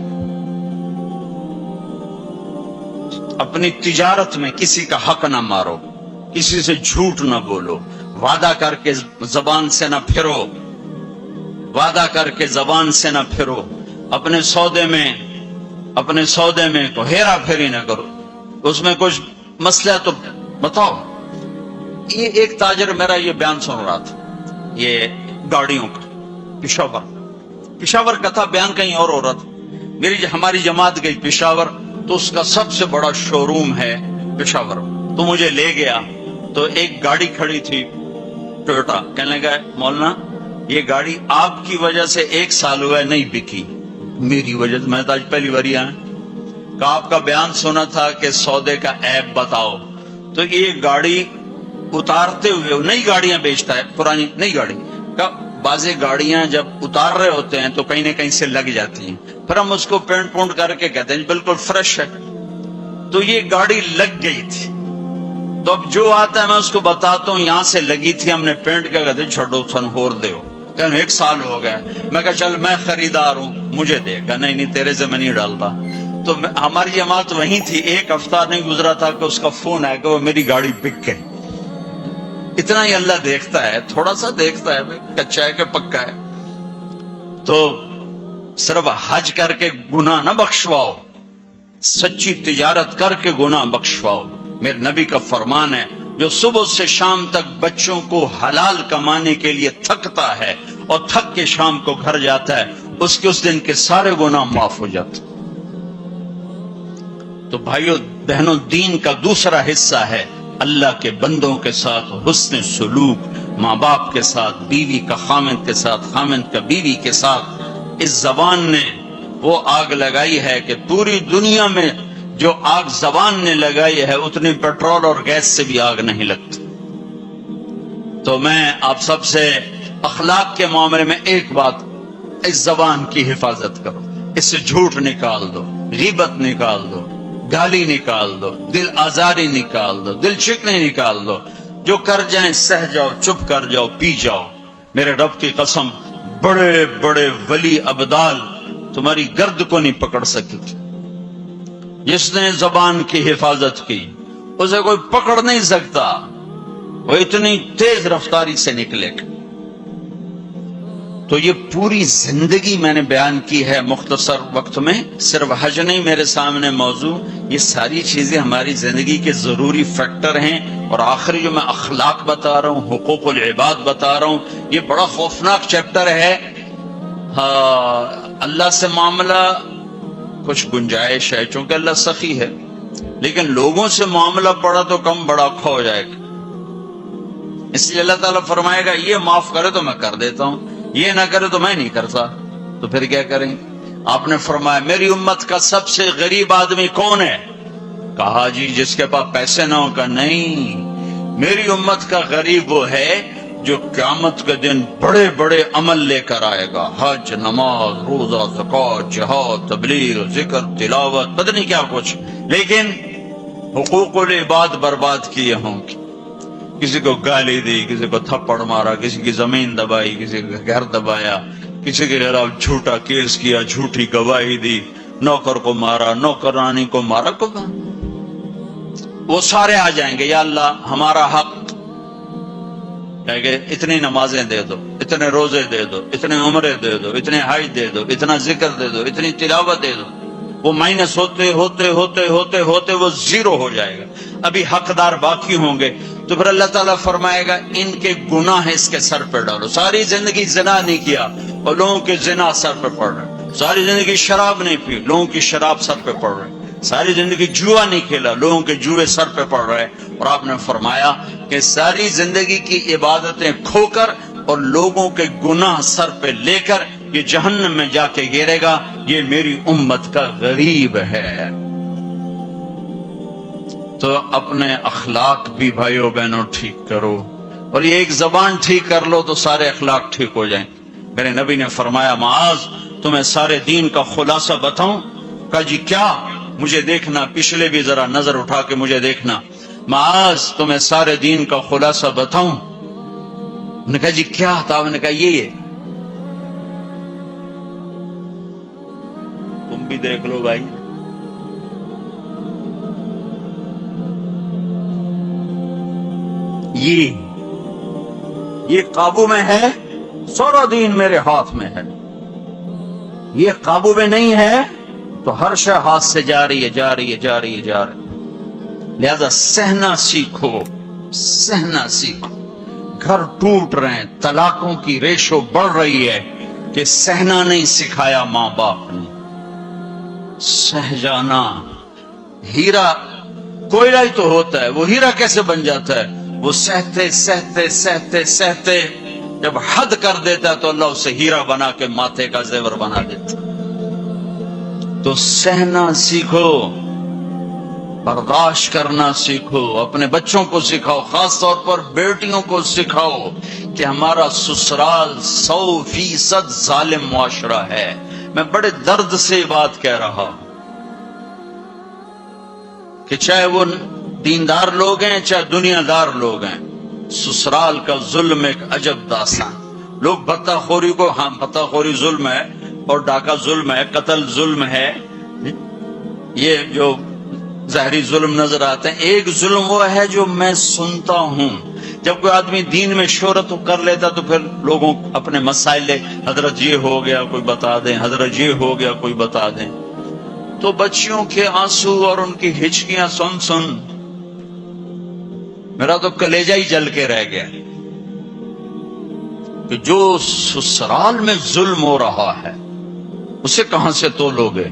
اپنی تجارت میں کسی کا حق نہ مارو، کسی سے جھوٹ نہ بولو، وعدہ کر کے زبان سے نہ پھرو، وعدہ کر کے زبان سے نہ پھرو. اپنے سودے میں کو ہیرا پھیری نہ کرو. اس میں کچھ مسئلہ تو بتاؤ. یہ ایک تاجر میرا یہ بیان سن رہا تھا، یہ گاڑیوں کا، پشاور کا تھا، بیان کہیں اور ہو رہا تھا. ہماری جماعت گئی پشاور، تو اس کا سب سے بڑا شو روم ہے پشاور. تو مجھے لے گیا، تو ایک گاڑی کھڑی تھی ٹویوٹا. کہنے لگا مولانا یہ گاڑی آپ کی وجہ سے 1 سال ہوا ہے نہیں بکی، میری وجہ سے. میں تو آج پہلی بار آیا کہ آپ کا بیان سنا تھا کہ سودے کا عیب بتاؤ. تو یہ گاڑی اتارتے ہوئے، نئی گاڑیاں بیچتا ہے، پرانی نئی گاڑی کا. بعض گاڑیاں جب اتار رہے ہوتے ہیں تو کہیں نہ کہیں سے لگ جاتی ہیں، پھر ہم اس کو پینٹ پونٹ کر کے کہتے ہیں بالکل فریش ہے. تو یہ گاڑی لگ گئی تھی. تو اب جو آتا ہے میں اس کو بتاتا ہوں یہاں سے لگی تھی، ہم نے پینٹ کیا، کہتے ہیں چھوڑو سن ہور دیو. کہ 1 سال ہو گیا. میں کہا چل میں خریدار ہوں، مجھے دے گا. نہیں تیرے سے میں نہیں ڈالتا. تو ہماری جماعت وہیں تھی. 1 ہفتہ نہیں گزرا تھا کہ اس کا فون آیا کہ وہ میری گاڑی بک گئی. اتنا ہی اللہ دیکھتا ہے، تھوڑا سا دیکھتا ہے، کچا ہے کہ پکا ہے. تو صرف حج کر کے گناہ نہ بخشواؤ، سچی تجارت کر کے گناہ بخشواؤ. میرے نبی کا فرمان ہے، جو صبح سے شام تک بچوں کو حلال کمانے کے لیے تھکتا ہے اور تھک کے شام کو گھر جاتا ہے، اس کے اس دن کے سارے گناہ معاف ہو جاتے. تو بھائیو بہنوں، دین کا دوسرا حصہ ہے اللہ کے بندوں کے ساتھ حسن سلوک، ماں باپ کے ساتھ، بیوی کا خامند کے ساتھ، خامند کا بیوی کے ساتھ. اس زبان نے وہ آگ لگائی ہے کہ پوری دنیا میں جو آگ زبان نے لگائی ہے اتنی پیٹرول اور گیس سے بھی آگ نہیں لگتی. تو میں آپ سب سے اخلاق کے معاملے میں ایک بات، اس زبان کی حفاظت کرو. اس سے جھوٹ نکال دو، غیبت نکال دو، گالی نکال دو، دل آزاری نکال دو، دل شکنی نکال دو. جو کر جائیں سہ جاؤ، چپ کر جاؤ، پی جاؤ. میرے رب کی قسم، بڑے بڑے ولی ابدال تمہاری گرد کو نہیں پکڑ سکے تھے. جس نے زبان کی حفاظت کی اسے کوئی پکڑ نہیں سکتا، وہ اتنی تیز رفتاری سے نکلے گا. تو یہ پوری زندگی میں نے بیان کی ہے مختصر وقت میں. صرف حج نہیں میرے سامنے موضوع، یہ ساری چیزیں ہماری زندگی کے ضروری فیکٹر ہیں. اور آخری جو میں اخلاق بتا رہا ہوں، حقوق العباد بتا رہا ہوں، یہ بڑا خوفناک چیپٹر ہے. اللہ سے معاملہ کچھ گنجائش ہے چونکہ اللہ سخی ہے، لیکن لوگوں سے معاملہ پڑا تو کم بڑا کھو جائے گا. اس لیے اللہ تعالیٰ فرمائے گا یہ معاف کرے تو میں کر دیتا ہوں، یہ نہ کرے تو میں نہیں کرتا. تو پھر کیا کریں؟ آپ نے فرمایا میری امت کا سب سے غریب آدمی کون ہے؟ کہا جی جس کے پاس پیسے نہ ہو. کا نہیں، میری امت کا غریب وہ ہے جو قیامت کے دن بڑے بڑے عمل لے کر آئے گا، حج، نماز، روزہ، زکوٰۃ، جہاد، تبلیغ، ذکر، تلاوت، پتہ نہیں کیا کچھ، لیکن حقوق العباد برباد کیے ہوں گے. کسی کو گالی دی، کسی کو تھپڑ مارا، کسی کی زمین دبائی، کسی کا گھر دبایا، کسی کے خلاف جھوٹا کیس کیا، جھوٹی گواہی دی، نوکر کو مارا، نوکرانی کو مارا. وہ سارے آ جائیں گے، یا اللہ ہمارا حق، کہ اتنی نمازیں دے دو، اتنے روزے دے دو، اتنے عمرے دے دو، اتنے حج دے دو، اتنا ذکر دے دو، اتنی تلاوت دے دو. وہ مائنس ہوتے ہوتے ہوتے ہوتے ہوتے وہ زیرو ہو جائے گا. ابھی حقدار باقی ہوں گے. تو پھر اللہ تعالیٰ فرمائے گا ان کے گناہ اس کے سر پہ ڈالو. ساری زندگی زنا نہیں کیا اور لوگوں کے زنا سر پہ پڑ رہے. ساری زندگی شراب نہیں پی، لوگوں کی شراب سر پہ پڑ رہے. ساری زندگی جوا نہیں کھیلا، لوگوں کے جوئے سر پہ پڑ رہے. اور آپ نے فرمایا کہ ساری زندگی کی عبادتیں کھو کر اور لوگوں کے گناہ سر پہ لے کر یہ جہنم میں جا کے گرے گا، یہ میری امت کا غریب ہے۔ تو اپنے اخلاق بھی بھائیو بہنوں ٹھیک کرو، اور یہ ایک زبان ٹھیک کر لو تو سارے اخلاق ٹھیک ہو جائیں۔ میرے نبی نے فرمایا معاذ تمہیں سارے دین کا خلاصہ بتاؤں؟ کہا جی کیا؟ مجھے دیکھنا، پچھلے بھی ذرا نظر اٹھا کے مجھے دیکھنا۔ معاذ تمہیں سارے دین کا خلاصہ بتاؤں؟ انہوں نے کہا جی کیا تھا؟ انہوں نے کہا یہ تم بھی دیکھ لو بھائی، یہ قابو میں ہے، سارا دین میرے ہاتھ میں ہے۔ یہ قابو میں نہیں ہے تو ہر شے ہاتھ سے جا رہی ہے، جا رہی ہے، جا رہی ہے، جا رہی ہے۔ لہذا سہنا سیکھو، سہنا سیکھو۔ گھر ٹوٹ رہے ہیں، طلاقوں کی ریشو بڑھ رہی ہے کہ سہنا نہیں سکھایا ماں باپ نے۔ سہ جانا، ہیرا کوئلہ ہی تو ہوتا ہے، وہ ہیرا کیسے بن جاتا ہے؟ وہ سہتے سہتے سہتے سہتے جب حد کر دیتا ہے تو اللہ اسے ہیرا بنا کے ماتھے کا زیور بنا دیتا۔ تو سہنا سیکھو، برداشت کرنا سیکھو، اپنے بچوں کو سکھاؤ، خاص طور پر بیٹیوں کو سکھاؤ کہ ہمارا سسرال 100% ظالم معاشرہ ہے۔ میں بڑے درد سے بات کہہ رہا ہوں کہ چاہے وہ دیندار لوگ ہیں چاہے دنیا دار لوگ ہیں، سسرال کا ظلم ایک عجب داستان۔ لوگ بتہ خوری کو، ہاں بتہ خوری ظلم ہے، اور ڈاکہ ظلم ہے، قتل ظلم ہے، یہ جو ظاہری ظلم نظر آتے ہیں۔ ایک ظلم وہ ہے جو میں سنتا ہوں، جب کوئی آدمی دین میں شہرت کر لیتا تو پھر لوگوں اپنے مسائل، حضرت یہ ہو گیا کوئی بتا دیں، حضرت یہ ہو گیا کوئی بتا دیں، تو بچیوں کے آنسو اور ان کی ہچکیاں سن سن میرا تو کلیجہ ہی جل کے رہ گیا کہ جو سسرال میں ظلم ہو رہا ہے اسے کہاں سے تولو گے؟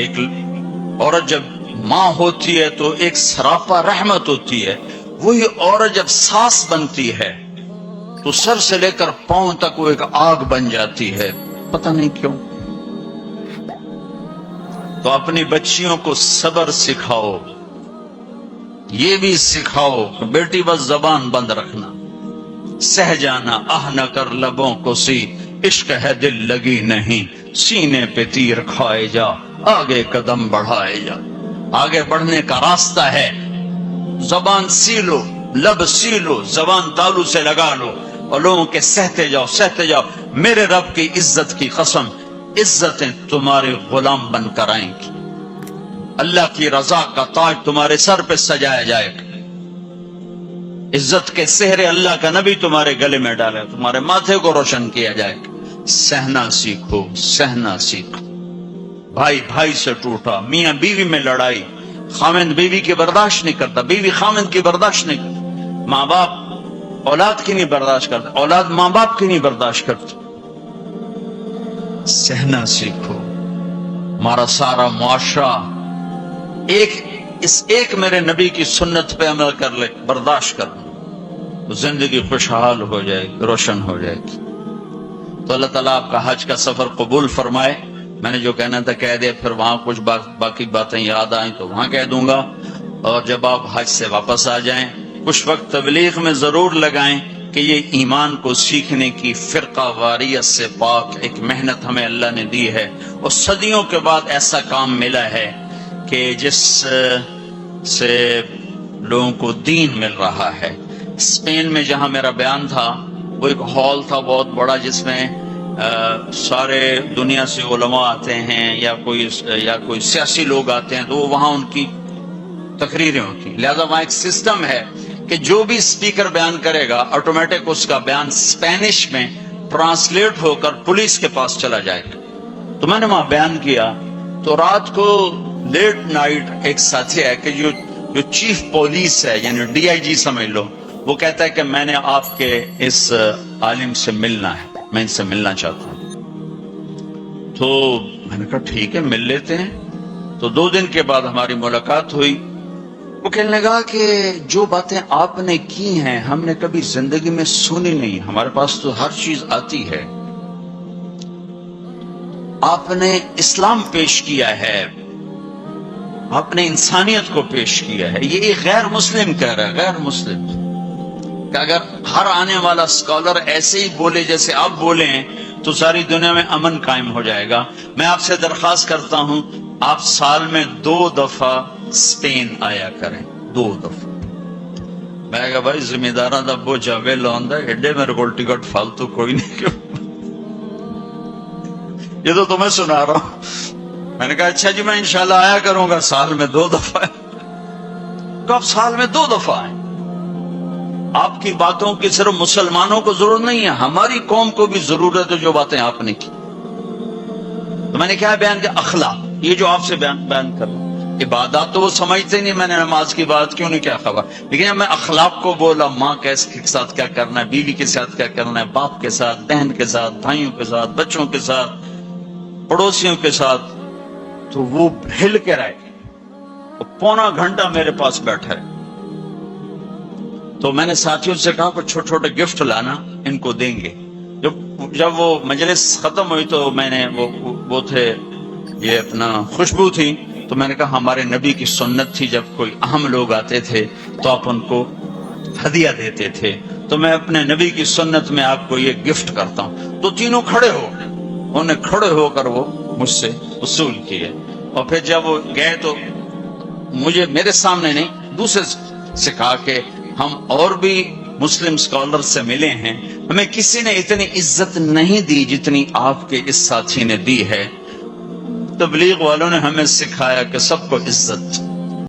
ایک عورت جب ماں ہوتی ہے تو ایک سراپا رحمت ہوتی ہے، وہی عورت جب ساس بنتی ہے تو سر سے لے کر پاؤں تک وہ ایک آگ بن جاتی ہے، پتہ نہیں کیوں۔ تو اپنی بچیوں کو صبر سکھاؤ، یہ بھی سکھاؤ کہ بیٹی بس زبان بند رکھنا، سہ جانا، آہ نہ کر لبوں کو سی، عشق ہے دل لگی نہیں، سینے پہ تیر کھائے جا، آگے قدم بڑھائے جا۔ آگے بڑھنے کا راستہ ہے، زبان سی لو، لب سی لو، زبان تالو سے لگا لو اور لوگوں کے سہتے جاؤ، سہتے جاؤ۔ میرے رب کی عزت کی قسم، عزتیں تمہارے غلام بن کر آئیں گی، اللہ کی رضا کا تاج تمہارے سر پہ سجایا جائے گا، عزت کے سہرے اللہ کا نبی تمہارے گلے میں ڈالے، تمہارے ماتھے کو روشن کیا جائے گا۔ سہنا سیکھو، سہنا سیکھو۔ بھائی بھائی سے ٹوٹا، میاں بیوی میں لڑائی، خاوند بیوی کی برداشت نہیں کرتا، بیوی خاوند کی برداشت نہیں کرتا، ماں باپ اولاد کی نہیں برداشت کرتا، اولاد ماں باپ کی نہیں برداشت کرتا۔ سہنا سیکھو۔ ہمارا سارا معاشرہ ایک میرے نبی کی سنت پہ عمل کر لے، برداشت کر لے، تو زندگی خوشحال ہو جائے گی، روشن ہو جائے گی۔ تو اللہ تعالیٰ آپ کا حج کا سفر قبول فرمائے۔ میں نے جو کہنا تھا کہہ دیا، پھر وہاں کچھ باقی باتیں یاد آئیں تو وہاں کہہ دوں گا، اور جب آپ حج سے واپس آ جائیں کچھ وقت تبلیغ میں ضرور لگائیں کہ یہ ایمان کو سیکھنے کی فرقہ واریت سے پاک ایک محنت ہمیں اللہ نے دی ہے، اور صدیوں کے بعد ایسا کام ملا ہے کہ جس سے لوگوں کو دین مل رہا ہے۔ اسپین میں جہاں میرا بیان تھا وہ ایک ہال تھا بہت بڑا، جس میں سارے دنیا سے علماء آتے ہیں یا کوئی سیاسی لوگ آتے ہیں، تو وہاں ان کی تقریریں ہوتی ہیں۔ لہذا وہاں ایک سسٹم ہے کہ جو بھی اسپیکر بیان کرے گا آٹومیٹک اس کا بیان اسپینش میں ٹرانسلیٹ ہو کر پولیس کے پاس چلا جائے گا۔ تو میں نے وہاں بیان کیا، تو رات کو لیٹ نائٹ ایک ساتھی ہے کہ جو چیف پولیس ہے، یعنی ڈی آئی جی سمجھ لو، وہ کہتا ہے کہ میں نے آپ کے اس عالم سے ملنا ہے، میں ان سے ملنا چاہتا ہوں۔ تو میں نے کہا ٹھیک ہے مل لیتے ہیں۔ تو 2 دن کے بعد ہماری ملاقات ہوئی، وہ کہنے لگا کہ جو باتیں آپ نے کی ہیں ہم نے کبھی زندگی میں سنی نہیں، ہمارے پاس تو ہر چیز آتی ہے، آپ نے اسلام پیش کیا ہے، آپ نے انسانیت کو پیش کیا ہے۔ یہ ایک غیر مسلم کہہ رہا ہے، غیر مسلم، کہ اگر ہر آنے والا اسکالر ایسے ہی بولے جیسے آپ بولے ہیں تو ساری دنیا میں امن قائم ہو جائے گا۔ میں آپ سے درخواست کرتا ہوں آپ سال میں 2 دفعہ اسپین آیا کریں، 2 دفعہ۔ میں کہا بھائی ذمہ داراں دا بوجھا ویلا ہوندا ہے، ایڈے میرے کو ٹکٹ فالتو کوئی نہیں، کیوں یہ تو تمہیں سنا رہا ہوں۔ میں نے کہا اچھا جی میں انشاءاللہ آیا کروں گا سال میں 2 دفعہ۔ تو آپ سال میں 2 دفعہ آئیں۔ آپ کی باتوں کی صرف مسلمانوں کو ضرورت نہیں ہے، ہماری قوم کو بھی ضرورت ہے جو باتیں آپ نے کی۔ تو میں نے کیا بیان کیا؟ اخلاق، یہ جو آپ سے بیان کر رہا ہوں۔ عبادات تو وہ سمجھتے نہیں، میں نے نماز کی بات کیوں نہیں، کیا خبر، لیکن جب میں اخلاق کو بولا، ماں کے ساتھ کیا کرنا ہے، بیوی کے ساتھ کیا کرنا ہے، باپ کے ساتھ، بہن کے ساتھ، بھائیوں کے ساتھ، بچوں کے ساتھ، پڑوسیوں کے ساتھ، تو وہ ہل کے رہ گئے۔ وہ پونا گھنٹہ میرے پاس بیٹھا ہے۔ تو میں نے ساتھیوں سے کہا کہ چھوٹے چھوٹے گفٹ لانا، ان کو دیں گے۔ جب وہ مجلس ختم ہوئی تو میں نے وہ تھے یہ اپنا خوشبو تھی، تو میں نے کہا ہمارے نبی کی سنت تھی جب کوئی اہم لوگ آتے تھے تو آپ ان کو ہدیہ دیتے تھے، تو میں اپنے نبی کی سنت میں آپ کو یہ گفٹ کرتا ہوں۔ تو تینوں کھڑے ہو گئے، انہوں نے کھڑے ہو کر وہ مجھ سے وصول کیے، اور پھر جب وہ گئے تو مجھے میرے سامنے نہیں دوسرے سے کہا کہ ہم اور بھی مسلم اسکالر سے ملے ہیں، ہمیں کسی نے اتنی عزت نہیں دی جتنی آپ کے اس ساتھی نے دی ہے۔ تبلیغ والوں نے ہمیں سکھایا کہ سب کو عزت